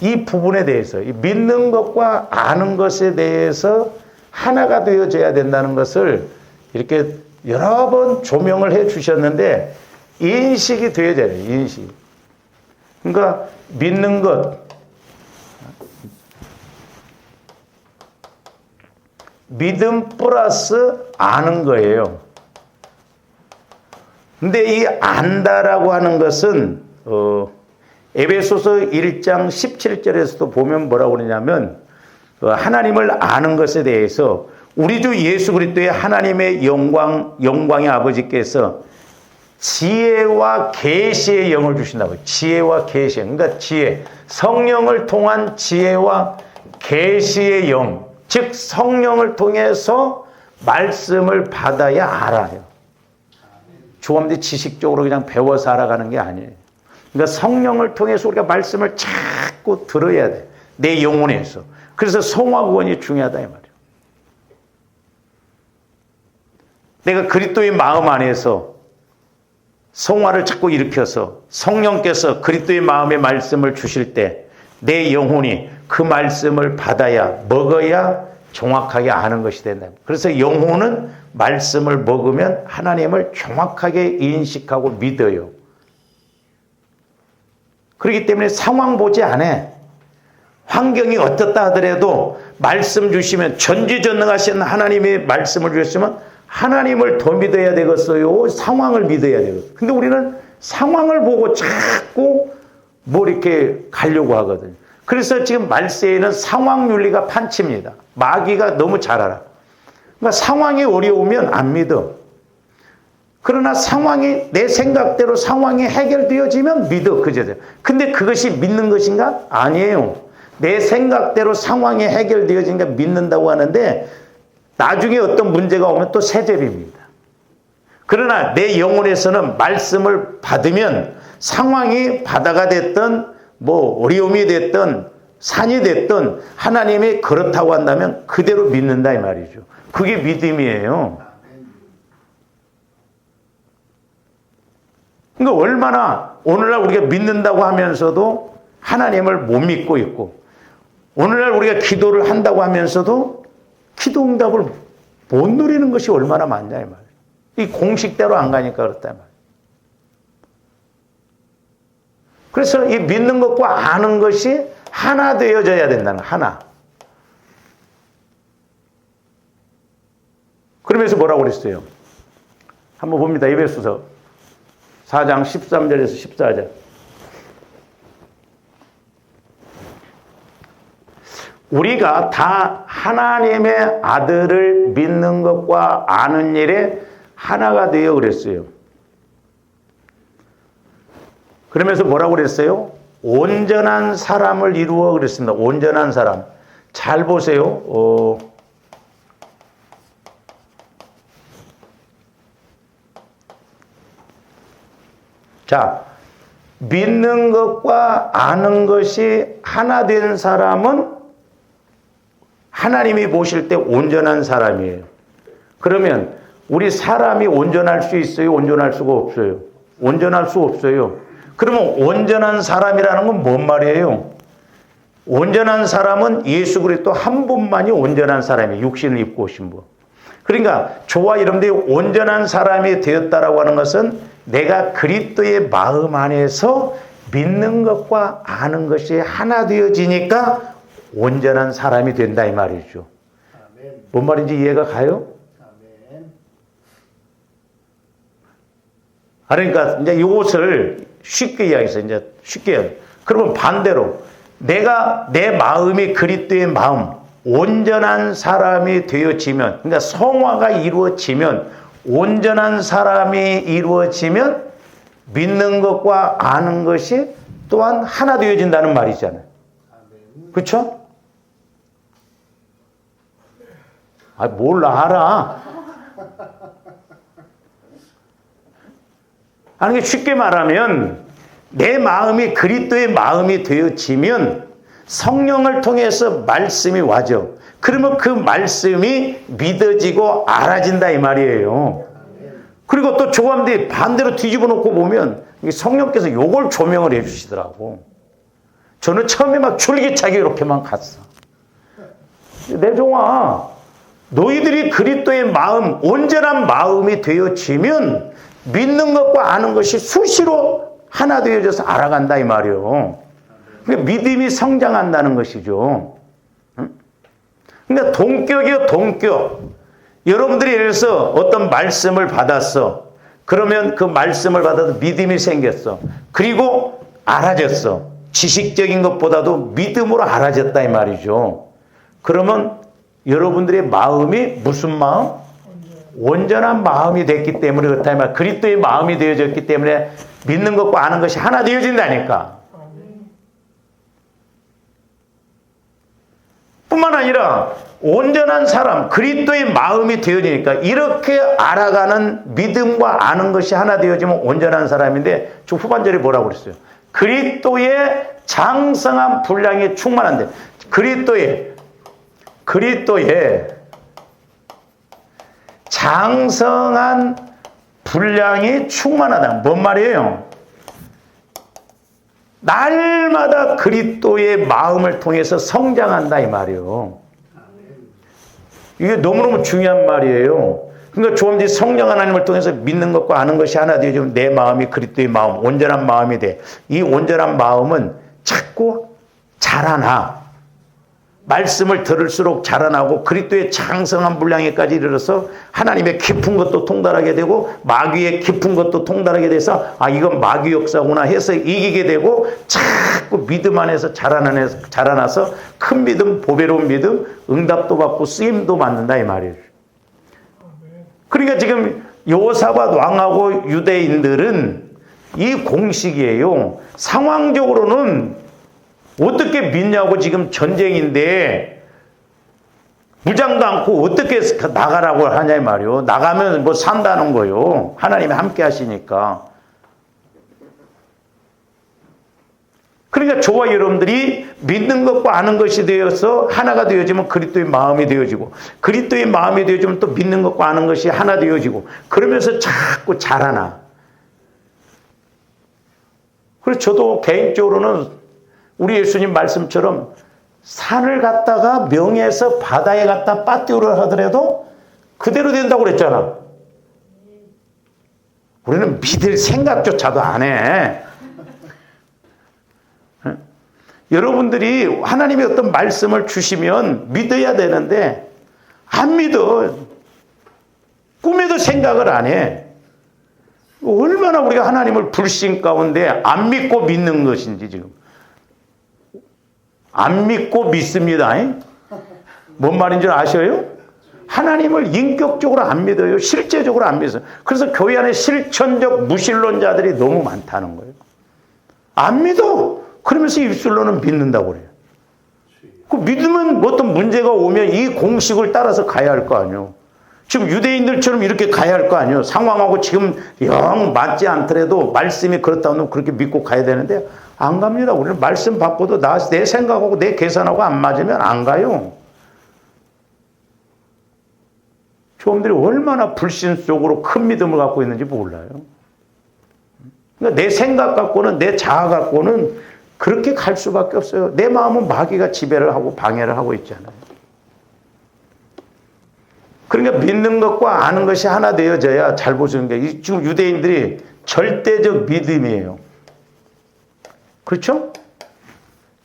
이 부분에 대해서 이 믿는 것과 아는 것에 대해서 하나가 되어져야 된다는 것을 이렇게 여러 번 조명을 해 주셨는데 인식이 되어져야 돼요. 인식. 그러니까 믿는 것, 믿음 플러스 아는 거예요. 근데 이 안다라고 하는 것은 에베소서 1장 17절에서도 보면 뭐라고 그러냐면 하나님을 아는 것에 대해서 우리 주 예수 그리스도의 하나님의 영광의 아버지께서 지혜와 계시의 영을 주신다고요. 지혜와 계시. 그러니까 지혜. 성령을 통한 지혜와 계시의 영. 즉 성령을 통해서 말씀을 받아야 알아요. 조감들이 지식적으로 그냥 배워서 알아가는 게 아니에요. 그러니까 성령을 통해서 우리가 말씀을 자꾸 들어야 돼. 내 영혼에서. 그래서 성화구원이 중요하다 이 말이에요. 내가 그리스도의 마음 안에서 성화를 자꾸 일으켜서 성령께서 그리스도의 마음의 말씀을 주실 때 내 영혼이 그 말씀을 받아야 먹어야 정확하게 아는 것이 된다. 그래서 영혼은 말씀을 먹으면 하나님을 정확하게 인식하고 믿어요. 그렇기 때문에 상황 보지 않아. 환경이 어떻다 하더라도 말씀 주시면 전지전능하신 하나님의 말씀을 주셨으면 하나님을 더 믿어야 되겠어요? 상황을 믿어야 되겠어요? 근데 우리는 상황을 보고 자꾸 뭐 이렇게 가려고 하거든요. 그래서 지금 말세에는 상황윤리가 판칩니다. 마귀가 너무 잘 알아. 그러니까 상황이 어려우면 안 믿어. 그러나 상황이 내 생각대로 상황이 해결되어지면 믿어. 그죠? 근데 그것이 믿는 것인가? 아니에요. 내 생각대로 상황이 해결되어지니까 믿는다고 하는데 나중에 어떤 문제가 오면 또 세대입니다. 그러나 내 영혼에서는 말씀을 받으면 상황이 바다가 됐든 뭐 어려움이 됐든 산이 됐든 하나님이 그렇다고 한다면 그대로 믿는다 이 말이죠. 그게 믿음이에요. 그러니까 얼마나 오늘날 우리가 믿는다고 하면서도 하나님을 못 믿고 있고 오늘날 우리가 기도를 한다고 하면서도 기도 응답을 못 누리는 것이 얼마나 많냐 이 말이에요. 이 공식대로 안 가니까 그렇다 이 말이에요. 그래서 이 믿는 것과 아는 것이 하나 되어져야 된다는 하나. 그러면서 뭐라고 그랬어요? 한번 봅니다. 에베소서 4장 13절에서 14절. 우리가 다 하나님의 아들을 믿는 것과 아는 일에 하나가 되어 그랬어요. 그러면서 뭐라고 그랬어요? 온전한 사람을 이루어 그랬습니다. 온전한 사람. 잘 보세요. 자, 믿는 것과 아는 것이 하나 된 사람은 하나님이 보실 때 온전한 사람이에요. 그러면 우리 사람이 온전할 수 있어요? 온전할 수가 없어요? 온전할 수 없어요. 그러면 온전한 사람이라는 건 뭔 말이에요? 온전한 사람은 예수 그리스도 한 분만이 온전한 사람이에요. 육신을 입고 오신 분. 그러니까 저와 여러분들이 온전한 사람이 되었다라고 하는 것은 내가 그리스도의 마음 안에서 믿는 것과 아는 것이 하나 되어지니까 온전한 사람이 된다 이 말이죠. 아멘. 뭔 말인지 이해가 가요? 아멘. 그러니까 이제 이것을 쉽게 이야기해서 이제 쉽게 그러면 반대로 내가 내 마음이 그리스도의 마음 온전한 사람이 되어지면 그러니까 성화가 이루어지면 온전한 사람이 이루어지면 믿는 것과 아는 것이 또한 하나 되어진다는 말이잖아요. 그렇죠? 뭘 알아? 아니 쉽게 말하면 내 마음이 그리스도의 마음이 되어지면 성령을 통해서 말씀이 와죠. 그러면 그 말씀이 믿어지고 알아진다 이 말이에요. 그리고 또 조감대 반대로 뒤집어 놓고 보면 성령께서 요걸 조명을 해 주시더라고. 저는 처음에 막 줄기차게 이렇게만 갔어. 내 종아, 너희들이 그리스도의 마음, 온전한 마음이 되어지면 믿는 것과 아는 것이 수시로 하나 되어져서 알아간다 이 말이에요. 그러니까 믿음이 성장한다는 것이죠. 그러니까 동격이요, 동격. 여러분들이 예를 들어서 어떤 말씀을 받았어. 그러면 그 말씀을 받아서 믿음이 생겼어. 그리고 알아졌어. 지식적인 것보다도 믿음으로 알아졌다 이 말이죠. 그러면 여러분들의 마음이 무슨 마음? 온전한 마음이 됐기 때문에 그렇다 이 말. 그리스도의 마음이 되어졌기 때문에 믿는 것과 아는 것이 하나 되어진다니까. 뿐만 아니라 온전한 사람, 그리스도의 마음이 되어지니까 이렇게 알아가는 믿음과 아는 것이 하나 되어지면 온전한 사람인데 저 후반절에 뭐라고 그랬어요? 그리스도의 장성한 분량이 충만한데 그리스도의 장성한 분량이 충만하다. 뭔 말이에요? 날마다 그리스도의 마음을 통해서 성장한다 이 말이에요. 이게 너무너무 중요한 말이에요. 그러니까 조금 뒤 성령 하나님을 통해서 믿는 것과 아는 것이 하나 되어지면 내 마음이 그리스도의 마음, 온전한 마음이 돼. 이 온전한 마음은 자꾸 자라나. 말씀을 들을수록 자라나고 그리스도의 장성한 분량에까지 이르러서 하나님의 깊은 것도 통달하게 되고 마귀의 깊은 것도 통달하게 돼서 이건 마귀 역사구나 해서 이기게 되고 자꾸 믿음 안에서 자라나서 큰 믿음, 보배로운 믿음, 응답도 받고 쓰임도 받는다 이 말이에요. 그러니까 지금 여호사밧 왕하고 유대인들은 이 공식이에요. 상황적으로는 어떻게 믿냐고 지금 전쟁인데 무장도 않고 어떻게 나가라고 하냐 이 말이요. 나가면 뭐 산다는 거요. 하나님이 함께 하시니까. 그러니까 저와 여러분들이 믿는 것과 아는 것이 되어서 하나가 되어지면 그리스도의 마음이 되어지고 그리스도의 마음이 되어지면 또 믿는 것과 아는 것이 하나 되어지고 그러면서 자꾸 자라나. 그래서 저도 개인적으로는 우리 예수님 말씀처럼 산을 갔다가 명에서 바다에 갔다 빠띠우를 하더라도 그대로 된다고 그랬잖아. 우리는 믿을 생각조차도 안 해. 여러분들이 하나님의 어떤 말씀을 주시면 믿어야 되는데 안 믿어. 꿈에도 생각을 안 해. 얼마나 우리가 하나님을 불신 가운데 안 믿고 믿는 것인지 지금. 안 믿고 믿습니다. 뭔 말인 줄 아셔요? 하나님을 인격적으로 안 믿어요. 실제적으로 안 믿어요. 그래서 교회 안에 실천적 무신론자들이 너무 많다는 거예요. 안 믿어. 그러면서 입술로는 믿는다고 그래요. 그 믿으면 어떤 문제가 오면 이 공식을 따라서 가야 할 거 아니에요. 지금 유대인들처럼 이렇게 가야 할 거 아니에요. 상황하고 지금 영 맞지 않더라도 말씀이 그렇다면 그렇게 믿고 가야 되는데 안 갑니다. 우리는 말씀 받고도 내 생각하고 내 계산하고 안 맞으면 안 가요. 저놈들이 얼마나 불신 속으로 큰 믿음을 갖고 있는지 몰라요. 그러니까 내 생각 갖고는 내 자아 갖고는 그렇게 갈 수밖에 없어요. 내 마음은 마귀가 지배를 하고 방해를 하고 있잖아요. 그러니까 믿는 것과 아는 것이 하나 되어져야 잘 보시는 게 지금 유대인들이 절대적 믿음이에요. 그렇죠?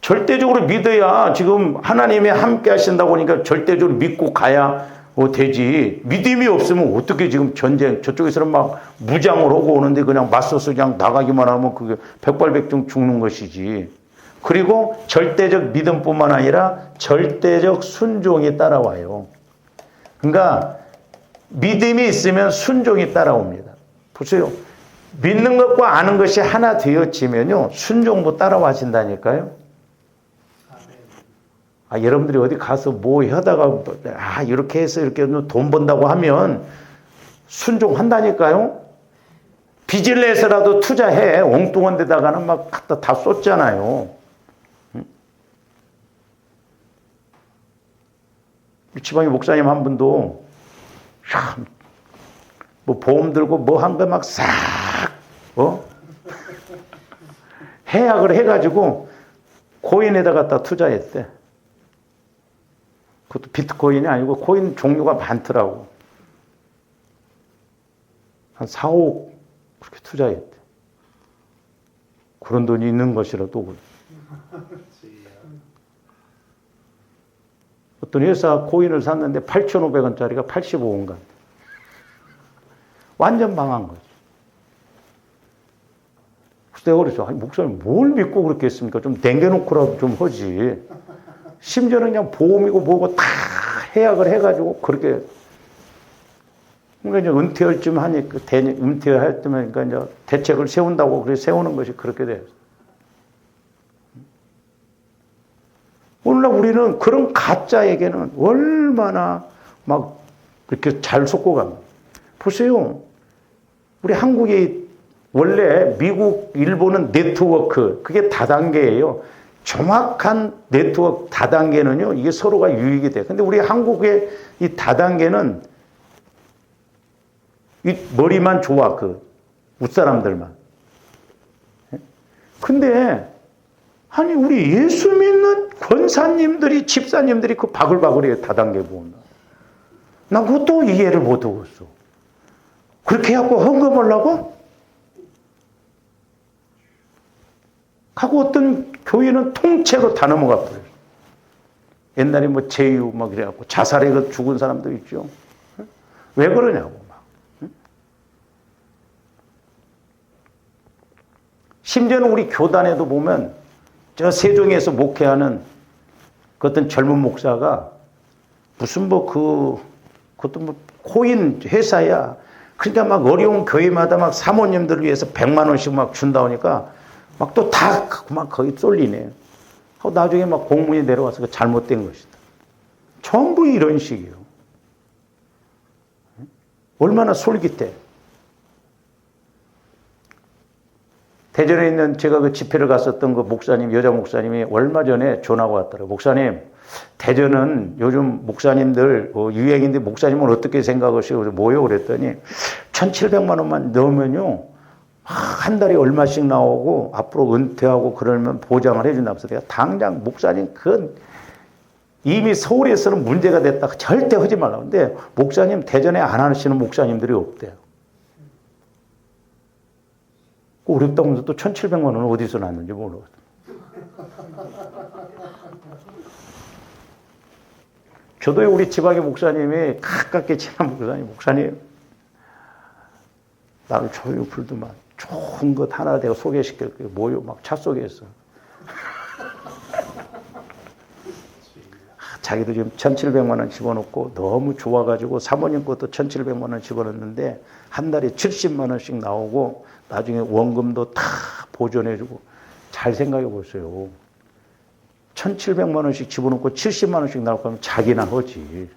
절대적으로 믿어야 지금 하나님이 함께 하신다고 하니까 절대적으로 믿고 가야 되지. 믿음이 없으면 어떻게 지금 전쟁 저쪽에서는 막 무장을 하고 오는데 그냥 맞서서 그냥 나가기만 하면 그게 백발백중 죽는 것이지. 그리고 절대적 믿음뿐만 아니라 절대적 순종이 따라와요. 그러니까 믿음이 있으면 순종이 따라옵니다. 보세요. 믿는 것과 아는 것이 하나 되어지면요 순종도 따라와진다니까요. 여러분들이 어디 가서 뭐 하다가 이렇게 해서 이렇게 돈 번다고 하면 순종한다니까요. 빚을 내서라도 투자해. 엉뚱한 데다가는 막 갖다 다 쏟잖아요. 지방의 목사님 한 분도 참 뭐 보험 들고 뭐 한 거 막 싹 해약을 해가지고 코인에다 갖다 투자했대. 그것도 비트코인이 아니고 코인 종류가 많더라고. 한 4, 5억 그렇게 투자했대. 그런 돈이 있는 것이라도. 어떤 회사 코인을 샀는데 8,500원짜리가 85원 간. 완전 망한 거지. 그래서 내가 그랬어. 목사님 뭘 믿고 그렇게 했습니까? 좀 댕겨놓고라도 좀 하지. 심지어는 그냥 보험이고 뭐고 다 해약을 해가지고 그렇게. 그러니까 이제 은퇴할 쯤 하니까, 은퇴할 때면 그러니까 이제 대책을 세운다고 그래 세우는 것이 그렇게 돼요. 오늘날 우리는 그런 가짜에게는 얼마나 막 이렇게 잘 속고 갑니다. 보세요. 우리 한국이 원래 미국, 일본은 네트워크, 그게 다단계예요. 정확한 네트워크 다단계는요, 이게 서로가 유익이 돼요. 근데 우리 한국의 이 다단계는 이 머리만 좋아, 윗사람들만. 근데, 아니, 우리 예수 믿는 권사님들이, 집사님들이 바글바글해요, 다단계 보면. 나 그것도 이해를 못 하겠어. 그렇게 해갖고 헌금하려고? 하고 어떤 교회는 통째로 다 넘어가 버려요. 옛날에 뭐 제유 막 그래갖고 자살해 죽은 사람도 있죠. 왜 그러냐고 막. 심지어는 우리 교단에도 보면 저 세종에서 목회하는 그 어떤 젊은 목사가 무슨 그것도 뭐 코인 회사야. 그러니까 막 어려운 교회마다 막 사모님들을 위해서 100만 원씩 막 준다 하니까 막 또 다 막 거기 쏠리네. 하고 나중에 막 공문이 내려와서 잘못된 것이다. 전부 이런 식이에요. 얼마나 솔깃해. 대전에 있는 제가 집회를 갔었던 목사님, 여자 목사님이 얼마 전에 전화가 왔더라고요. 목사님, 대전은 요즘 목사님들 유행인데 목사님은 어떻게 생각하시고 뭐요? 그랬더니 1,700만 원만 넣으면요. 한 달에 얼마씩 나오고 앞으로 은퇴하고 그러면 보장을 해준다고 해서 내가 당장 목사님 그건 이미 서울에서는 문제가 됐다. 절대 하지 말라고. 근데 목사님 대전에 안 하시는 목사님들이 없대요. 어렵다고 하면서 또 1,700만 원은 어디서 났는지 모르겠어요. 저도 우리 지방의 목사님이 가깝게 친한 목사님, 나를 조용히 불더만 좋은 것 하나 내가 소개시킬 거예요. 뭐요? 막 차 속에서. 자기도 지금 1,700만 원 집어넣고 너무 좋아가지고 사모님 것도 1,700만 원 집어넣는데 한 달에 70만 원씩 나오고 나중에 원금도 다 보존해주고. 잘 생각해 보세요. 1,700만 원씩 집어넣고 70만 원씩 나올 거면 자기나 하지.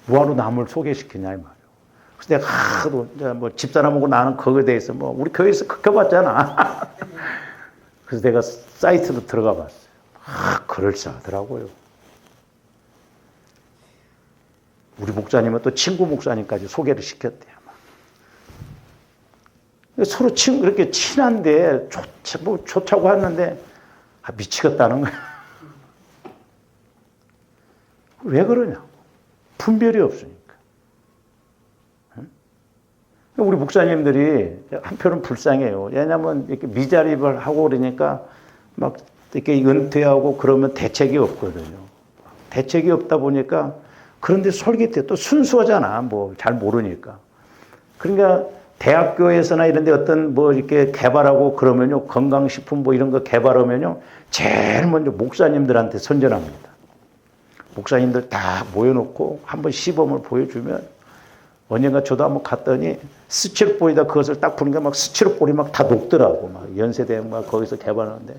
뭐하러 남을 소개시키냐 이 말이에요. 그래서 내가 하도 뭐 집사람하고 나는 거기에 대해서 뭐 우리 교회에서 겪어봤잖아. 그래서 내가 사이트로 들어가 봤어요. 그럴싸하더라고요. 우리 목사님은 또 친구 목사님까지 소개를 시켰대요. 서로 그렇게 친한데 좋자고 하는데 미치겠다는 거야. 왜 그러냐? 분별이 없으니까. 우리 목사님들이 한편은 불쌍해요. 왜냐하면 이렇게 미자립을 하고 그러니까 막 이렇게 은퇴하고 그러면 대책이 없거든요. 대책이 없다 보니까 그런데 솔깃해. 또 순수하잖아. 뭐 잘 모르니까. 그러니까 대학교에서나 이런 데 어떤 뭐 이렇게 개발하고 그러면요. 건강식품 뭐 이런 거 개발하면요. 제일 먼저 목사님들한테 선전합니다. 목사님들 다 모여놓고 한번 시범을 보여주면 언젠가 저도 한번 갔더니 스티로폼에다 그것을 딱 부니까 막 스티로폼이 막 다 녹더라고. 막 연세대학 막 거기서 개발하는데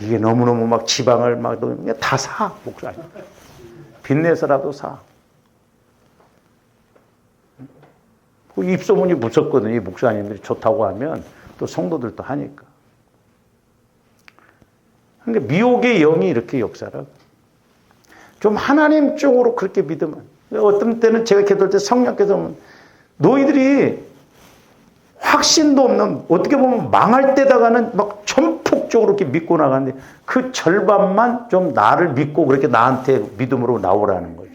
이게 너무너무 막 지방을 막 다 사. 목사님. 빚내서라도 사. 그 입소문이 무섭거든요. 이 목사님들이 좋다고 하면 또 성도들도 하니까. 그러니까 미혹의 영이 이렇게 역사를 좀 하나님 쪽으로 그렇게 믿으면 어떤 때는 제가 기도할 때 성령께서 너희들이 확신도 없는 어떻게 보면 망할 때다가는 막 전폭적으로 이렇게 믿고 나가는데 그 절반만 좀 나를 믿고 그렇게 나한테 믿음으로 나오라는 거죠.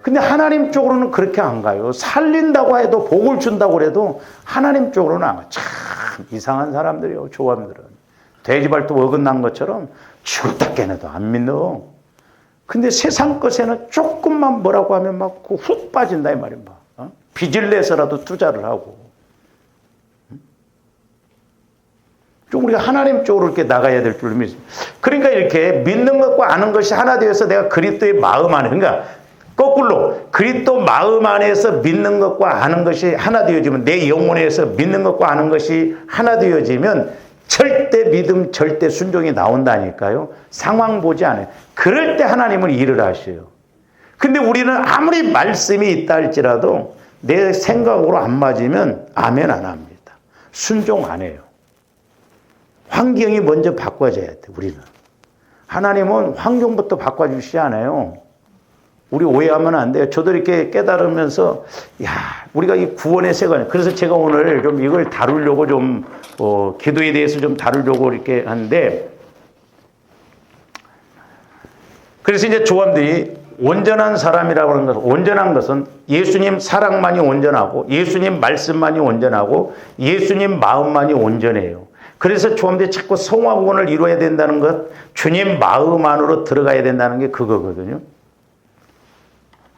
근데 하나님 쪽으로는 그렇게 안 가요. 살린다고 해도 복을 준다고 해도 하나님 쪽으로는 안 가요. 참 이상한 사람들이요. 조합들은. 돼지발도 어긋난 것처럼 죽었다 깨내도 안 믿어. 근데 세상 것에는 조금만 뭐라고 하면 막 훅 빠진다 이 말이야. 빚을 내서라도 투자를 하고. 좀 우리가 하나님 쪽으로 이렇게 나가야 될 줄 믿습니다. 그러니까 이렇게 믿는 것과 아는 것이 하나 되어서 내가 그리스도의 마음 안에, 그러니까 거꾸로 그리스도 마음 안에서 믿는 것과 아는 것이 하나 되어지면 내 영혼에서 믿는 것과 아는 것이 하나 되어지면 절대 믿음, 절대 순종이 나온다니까요. 상황 보지 않아요. 그럴 때 하나님은 일을 하셔요. 근데 우리는 아무리 말씀이 있다 할지라도 내 생각으로 안 맞으면 아멘 안 합니다. 순종 안 해요. 환경이 먼저 바꿔져야 돼, 우리는. 하나님은 환경부터 바꿔주시지 않아요. 우리 오해하면 안 돼요. 저도 이렇게 깨달으면서, 우리가 이 구원의 세관, 그래서 제가 오늘 좀 이걸 다루려고 좀, 기도에 대해서 좀 다루려고 이렇게 하는데, 그래서 이제 조함들이 온전한 사람이라고 하는 것은, 온전한 것은 예수님 사랑만이 온전하고, 예수님 말씀만이 온전하고, 예수님 마음만이 온전해요. 그래서 조함들이 자꾸 성화구원을 이루어야 된다는 것, 주님 마음 안으로 들어가야 된다는 게 그거거든요.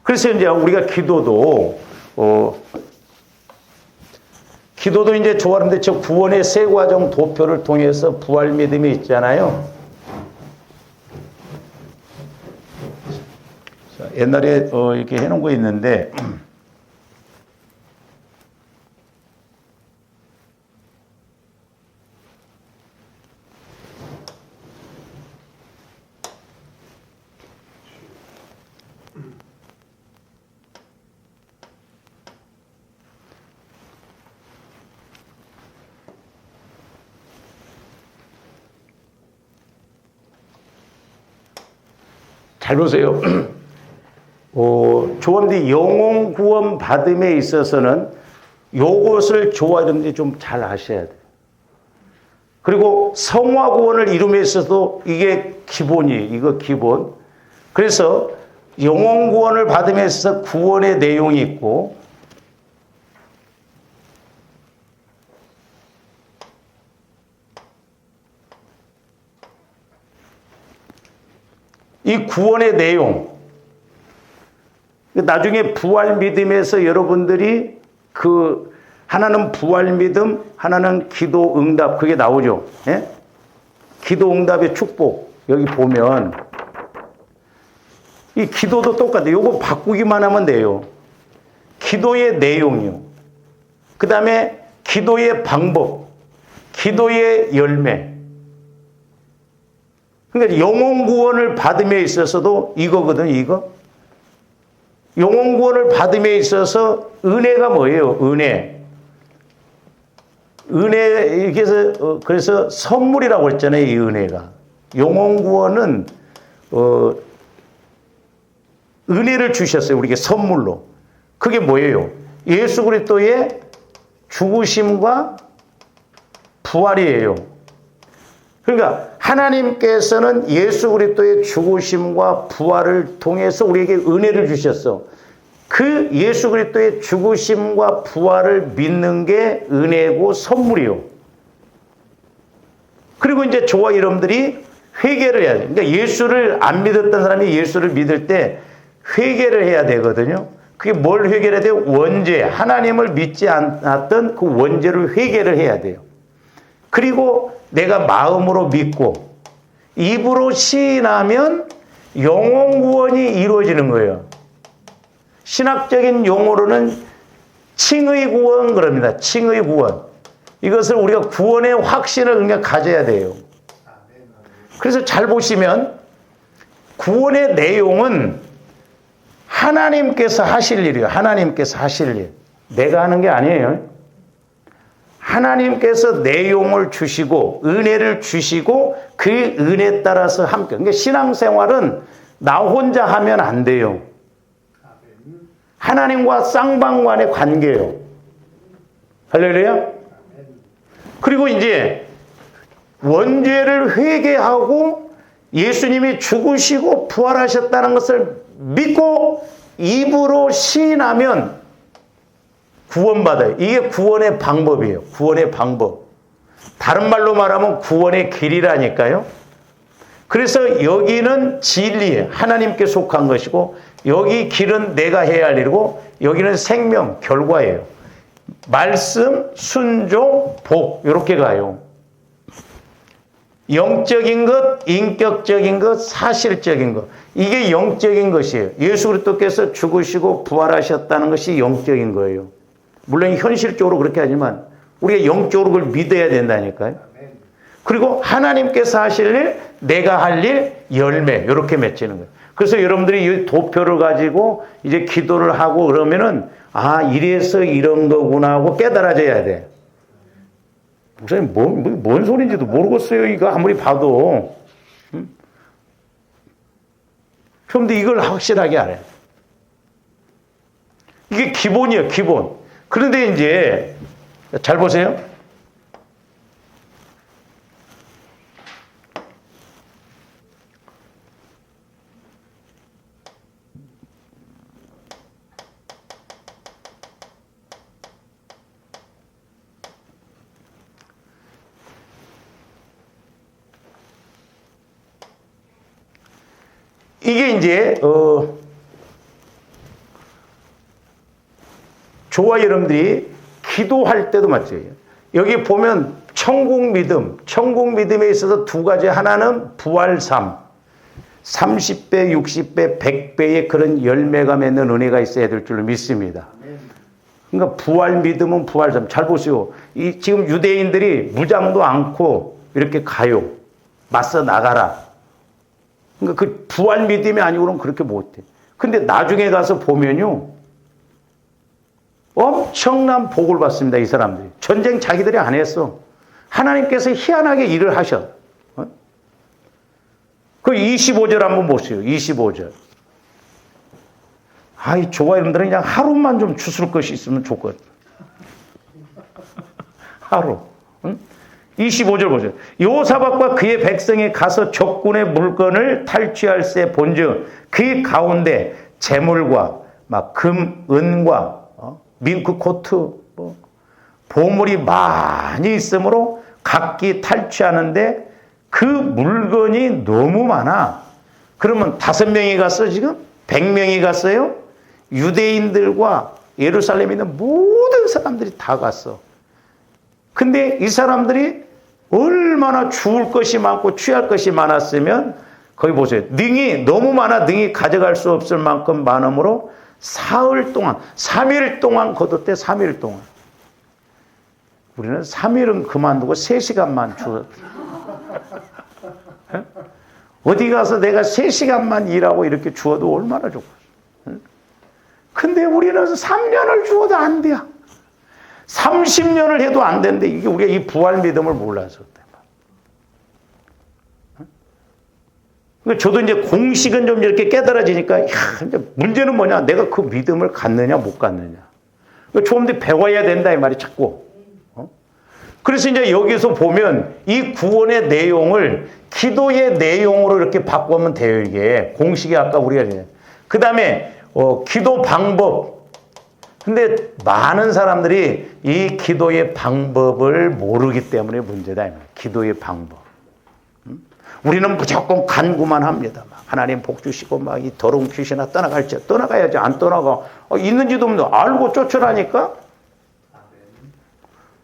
그래서 이제 우리가 기도도 이제 조화는데 저 구원의 세 과정 도표를 통해서 부활 믿음이 있잖아요. 옛날에 이렇게 해놓은 거 있는데, 잘 보세요. 조언데 영혼 구원 받음에 있어서는 요것을 조화점들이 좀 잘 아셔야 돼요. 그리고 성화 구원을 이룸에 있어서도 이게 기본이에요. 이거 기본. 그래서 영혼 구원을 받음에 있어서 구원의 내용이 있고, 이 구원의 내용, 나중에 부활 믿음에서 여러분들이 그 하나는 부활 믿음, 하나는 기도 응답. 그게 나오죠. 예? 기도 응답의 축복. 여기 보면 이 기도도 똑같아요. 요거 바꾸기만 하면 돼요. 기도의 내용이요. 그 다음에 기도의 방법, 기도의 열매. 그러니까 영혼 구원을 받음에 있어서도 이거거든, 이거. 영혼 구원을 받음에 있어서 은혜가 뭐예요? 은혜. 은혜, 그래서 선물이라고 했잖아요, 이 은혜가. 영혼 구원은, 은혜를 주셨어요, 우리에게 선물로. 그게 뭐예요? 예수 그리스도의 죽으심과 부활이에요. 그러니까 하나님께서는 예수 그리스도의 죽으심과 부활을 통해서 우리에게 은혜를 주셨어. 그 예수 그리스도의 죽으심과 부활을 믿는 게 은혜고 선물이요. 그리고 이제 저와 여러분들이 회개를 해야 돼요. 그러니까 예수를 안 믿었던 사람이 예수를 믿을 때 회개를 해야 되거든요. 그게 뭘 회개를 해야 돼요? 원죄. 하나님을 믿지 않았던 그 원죄를 회개를 해야 돼요. 그리고 내가 마음으로 믿고 입으로 시인하면 영혼 구원이 이루어지는 거예요. 신학적인 용어로는 칭의 구원 그럽니다. 칭의 구원. 이것을 우리가 구원의 확신을 그냥 가져야 돼요. 그래서 잘 보시면 구원의 내용은 하나님께서 하실 일이에요. 하나님께서 하실 일. 내가 하는 게 아니에요. 하나님께서 내용을 주시고 은혜를 주시고 그 은혜 따라서 함께. 그러니까 신앙생활은 나 혼자 하면 안 돼요. 하나님과 쌍방간의 관계예요. 할렐루야. 그리고 이제 원죄를 회개하고 예수님이 죽으시고 부활하셨다는 것을 믿고 입으로 시인하면 구원받아요. 이게 구원의 방법이에요. 구원의 방법. 다른 말로 말하면 구원의 길이라니까요. 그래서 여기는 진리, 하나님께 속한 것이고 여기 길은 내가 해야 할 일이고 여기는 생명, 결과예요. 말씀, 순종, 복 이렇게 가요. 영적인 것, 인격적인 것, 사실적인 것. 이게 영적인 것이에요. 예수 그리스도께서 죽으시고 부활하셨다는 것이 영적인 거예요. 물론 현실적으로 그렇게 하지만 우리가 영적으로 그걸 믿어야 된다니까요. 그리고 하나님께서 하실 일, 내가 할 일, 열매 이렇게 맺히는 거예요. 그래서 여러분들이 이 도표를 가지고 이제 기도를 하고 그러면은 아 이래서 이런 거구나 하고 깨달아져야 돼. 목사님 뭔 소리인지도 모르겠어요. 이거 아무리 봐도. 그런데 이걸 확실하게 알아요. 이게 기본이에요. 기본. 그런데 이제 잘 보세요. 이게 이제 저와 여러분들이 기도할 때도 마찬가지예요. 여기 보면 천국 믿음에 있어서 두 가지. 하나는 부활삼, 30배, 60배, 100배의 그런 열매가 맺는 은혜가 있어야 될 줄로 믿습니다. 그러니까 부활 믿음은 부활삼. 잘 보세요. 지금 유대인들이 무장도 않고 이렇게 가요. 맞서 나가라. 그러니까 그 부활 믿음이 아니고는 그렇게 못해. 근데 나중에 가서 보면요. 엄청난 복을 받습니다. 이 사람들이. 전쟁 자기들이 안 했어. 하나님께서 희한하게 일을 하셔. 그 25절 한번 보세요. 25절. 아이, 저와 여러분들은 그냥 하루만 좀 주술 것이 있으면 좋거든. 하루. 응? 25절 보세요. 여호사밧과 그의 백성이 가서 적군의 물건을 탈취할세 본즉 그 가운데 재물과 막 금, 은과 밍크 코트, 보물이 많이 있으므로 각기 탈취하는데 그 물건이 너무 많아. 그러면 5명이 갔어 지금? 100명이 갔어요? 유대인들과 예루살렘에 있는 모든 사람들이 다 갔어. 근데 이 사람들이 얼마나 죽을 것이 많고 취할 것이 많았으면 거기 보세요. 능이 너무 많아 능이 가져갈 수 없을 만큼 많으므로 사흘 동안 3일 동안 거뒀대. 3일 동안. 우리는 3일은 그만두고 3시간만 주었대. 어디 가서 내가 3시간만 일하고 이렇게 주어도 얼마나 좋겠어. 근데 우리는 3년을 주어도 안 돼. 30년을 해도 안 되는데 이게 우리가 이 부활 믿음을 몰라서. 저도 이제 공식은 좀 이렇게 깨달아지니까, 야, 이제 문제는 뭐냐? 내가 그 믿음을 갖느냐, 못 갖느냐. 좀 더 배워야 된다, 이 말이 자꾸. 그래서 이제 여기서 보면 이 구원의 내용을 기도의 내용으로 이렇게 바꾸면 돼요, 이게. 공식이 아까 우리가. 그 다음에, 기도 방법. 근데 많은 사람들이 이 기도의 방법을 모르기 때문에 문제다, 이 말이에요. 기도의 방법. 우리는 무조건 간구만 합니다. 하나님 복 주시고 막 이 더러운 귀신아 떠나갈지. 떠나가야지. 안 떠나가. 있는지도 없는데 알고 쫓으라니까.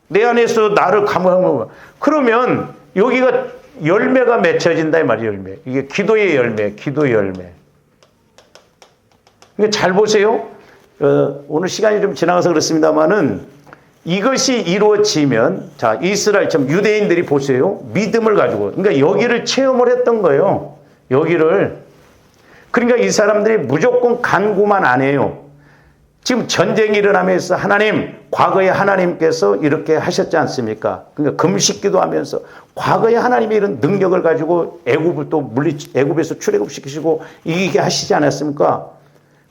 내 안에서 나를 감화하면 그러면 여기가 열매가 맺혀진다 이 말이에요. 열매. 이게 기도의 열매. 기도의 열매. 잘 보세요. 오늘 시간이 좀 지나가서 그렇습니다만은 이것이 이루어지면, 자, 이스라엘처럼 유대인들이 보세요. 믿음을 가지고. 그러니까 여기를 체험을 했던 거예요. 여기를. 그러니까 이 사람들이 무조건 간구만 안 해요. 지금 전쟁이 일어나면서 하나님, 과거에 하나님께서 이렇게 하셨지 않습니까? 그러니까 금식기도 하면서 과거에 하나님이 이런 능력을 가지고 애굽을 또 애굽에서 출애굽시키시고 이기게 하시지 않았습니까?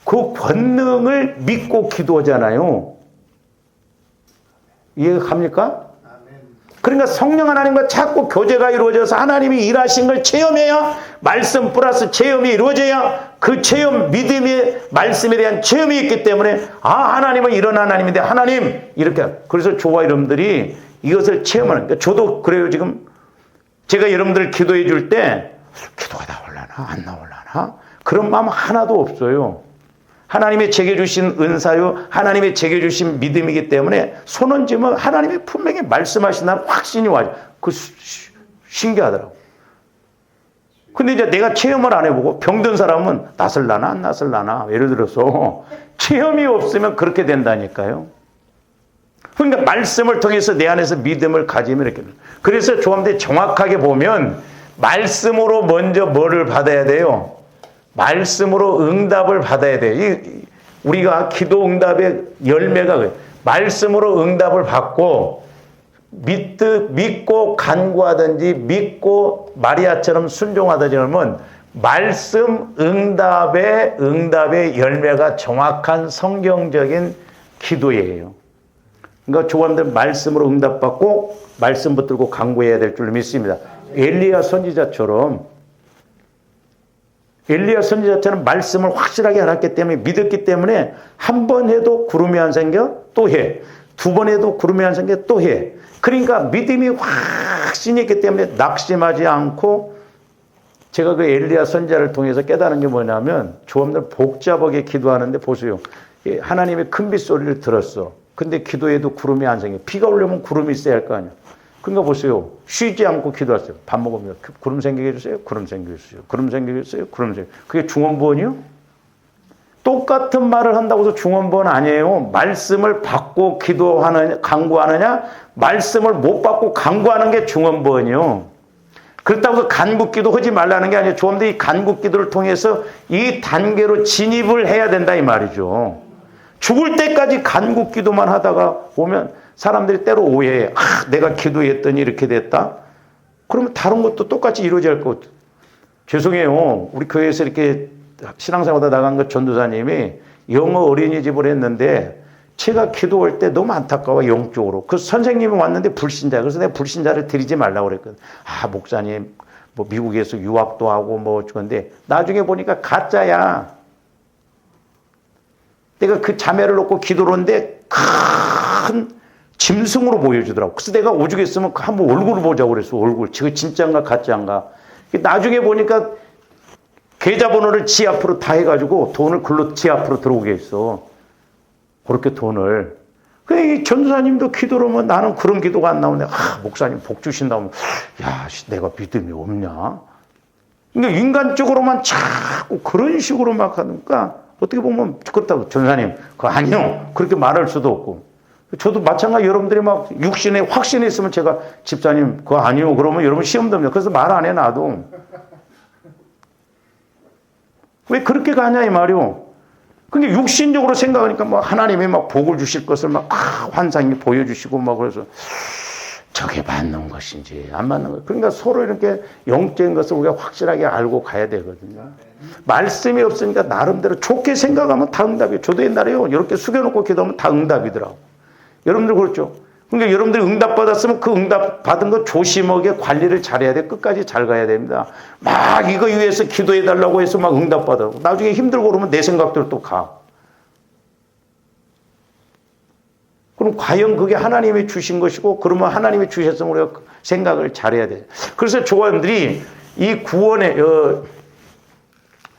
그 권능을 믿고 기도하잖아요. 이해가 갑니까? 그러니까 성령 하나님과 자꾸 교제가 이루어져서 하나님이 일하신 걸 체험해야 말씀 플러스 체험이 이루어져야 그 체험, 믿음의 말씀에 대한 체험이 있기 때문에 하나님은 이런 하나님인데 하나님 이렇게. 그래서 저와 여러분들이 이것을 체험하는. 그러니까 저도 그래요. 지금 제가 여러분들 기도해 줄 때 기도가 나올라나 안 나올라나 그런 마음 하나도 없어요. 하나님이 제게 주신 은사요, 하나님이 제게 주신 믿음이기 때문에 손은 쥐면 하나님이 분명히 말씀하신다는 확신이 와요. 그 신기하더라고. 근데 이제 내가 체험을 안 해보고 병든 사람은 낫을라나 안 낫을라나 예를 들어서 체험이 없으면 그렇게 된다니까요. 그러니까 말씀을 통해서 내 안에서 믿음을 가지면 이렇게. 그래서 조합대 정확하게 보면 말씀으로 먼저 뭐를 받아야 돼요? 말씀으로 응답을 받아야 돼. 우리가 기도 응답의 열매가 말씀으로 응답을 받고 믿고 간구하든지 믿고 마리아처럼 순종하든지 하면 말씀 응답의 열매가 정확한 성경적인 기도예요. 그러니까 조감들 말씀으로 응답받고 말씀 붙들고 간구해야 될 줄 믿습니다. 엘리야 선지자처럼 말씀을 확실하게 알았기 때문에 믿었기 때문에 한 번 해도 구름이 안 생겨 또 해. 두 번 해도 구름이 안 생겨 또 해. 그러니까 믿음이 확신이 있기 때문에 낙심하지 않고 제가 그 엘리야 선지자를 통해서 깨달은 게 뭐냐면 조합들 복잡하게 기도하는데 보세요. 하나님의 큰 빗소리를 들었어. 근데 기도해도 구름이 안 생겨. 비가 오려면 구름이 있어야 할 거 아니야. 그러니까 보세요. 쉬지 않고 기도했어요. 밥 먹으면 구름 생기게 해주세요. 구름 생기게 해주세요. 구름 생기게 해주세요. 구름 생기게. 그게 중언부언이요? 똑같은 말을 한다고 해서 중언부언 아니에요. 말씀을 받고 기도하느냐, 간구하느냐, 말씀을 못 받고 간구하는 게 중언부언이요. 그렇다고 해서 간구기도 하지 말라는 게 아니에요. 조금더 이 간구기도를 통해서 이 단계로 진입을 해야 된다 이 말이죠. 죽을 때까지 간구기도만 하다가 오면 사람들이 때로 오해해. 내가 기도했더니 이렇게 됐다? 그러면 다른 것도 똑같이 이루어져야 할 것. 죄송해요. 우리 교회에서 이렇게 신앙생활하다 나간 것 전도사님이 영어 어린이집을 했는데 제가 기도할 때 너무 안타까워 영적으로. 그 선생님이 왔는데 불신자. 그래서 내가 불신자를 드리지 말라고 그랬거든. 목사님 뭐 미국에서 유학도 하고 뭐 그런데 나중에 보니까 가짜야. 내가 그 자매를 놓고 기도를 하는데 큰 짐승으로 보여주더라고. 그래서 내가 오죽했으면 한번 얼굴을 보자고 그랬어. 얼굴. 지금 진짜인가 가짜인가. 나중에 보니까 계좌번호를 지 앞으로 다 해가지고 돈을 글로 지 앞으로 들어오게 했어. 그렇게 돈을. 이 전도사님도 기도로 면 나는 그런 기도가 안 나오네. 목사님 복 주신다면, 야, 내가 믿음이 없냐? 그러니까 인간적으로만 자꾸 그런 식으로 막 하니까 어떻게 보면 그렇다고 전도사님, 그거 아니요. 그렇게 말할 수도 없고. 저도 마찬가지 여러분들이 막 육신에 확신이 있으면 제가 집사님, 그거 아니요. 그러면 여러분 시험 듭니다. 그래서 말 안 해, 나도. 왜 그렇게 가냐, 이 말이오. 근데 육신적으로 생각하니까 뭐 하나님이 막 복을 주실 것을 막 환상이 보여주시고 막 그래서 저게 맞는 것인지 안 맞는 것. 그러니까 서로 이렇게 영적인 것을 우리가 확실하게 알고 가야 되거든요. 말씀이 없으니까 나름대로 좋게 생각하면 다 응답이에요. 저도 옛날에요. 이렇게 숙여놓고 기도하면 다 응답이더라고. 여러분들 그렇죠? 그러니까 여러분들이 응답 받았으면 그 응답 받은 거 조심하게 관리를 잘해야 돼. 끝까지 잘 가야 됩니다. 막 이거 위해서 기도해 달라고 해서 막 응답 받아. 나중에 힘들고 그러면 내 생각대로 또 가. 그럼 과연 그게 하나님이 주신 것이고 그러면 하나님이 주셨으면 우리가 생각을 잘해야 돼. 그래서 조원들이 이 구원의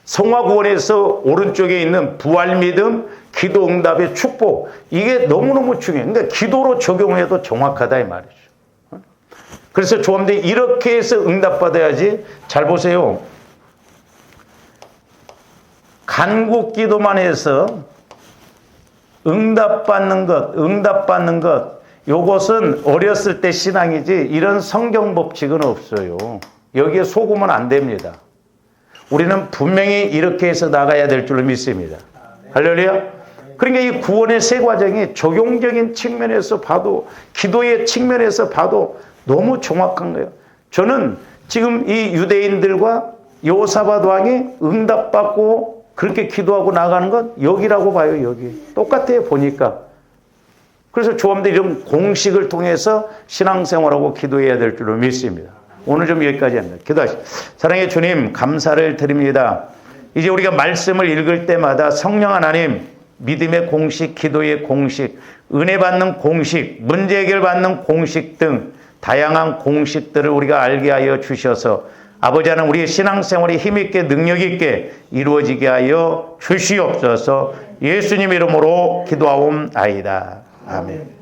성화 구원에서 오른쪽에 있는 부활 믿음, 기도 응답의 축복, 이게 너무너무 중요해요. 그러니까 기도로 적용해도 정확하다 이 말이죠. 그래서 조원들이 이렇게 해서 응답 받아야지. 잘 보세요. 간구 기도만 해서 응답받는 것, 요것은 어렸을 때 신앙이지 이런 성경 법칙은 없어요. 여기에 속으면 안 됩니다. 우리는 분명히 이렇게 해서 나가야 될 줄로 믿습니다. 할렐루야. 그러니까 이 구원의 세 과정이 적용적인 측면에서 봐도 기도의 측면에서 봐도 너무 정확한 거예요. 저는 지금 이 유대인들과 여호사밧 왕이 응답받고 그렇게 기도하고 나가는 건 여기라고 봐요. 여기 똑같아요 보니까. 그래서 조합들 이런 공식을 통해서 신앙생활하고 기도해야 될 줄로 믿습니다. 오늘 좀 여기까지 합니다. 기도하시죠. 사랑의 주님 감사를 드립니다. 이제 우리가 말씀을 읽을 때마다 성령 하나님 믿음의 공식, 기도의 공식, 은혜 받는 공식, 문제 해결 받는 공식 등 다양한 공식들을 우리가 알게 하여 주셔서 아버지 하나님 우리의 신앙생활이 힘있게 능력있게 이루어지게 하여 주시옵소서. 예수님 이름으로 기도하옵나이다. 아멘.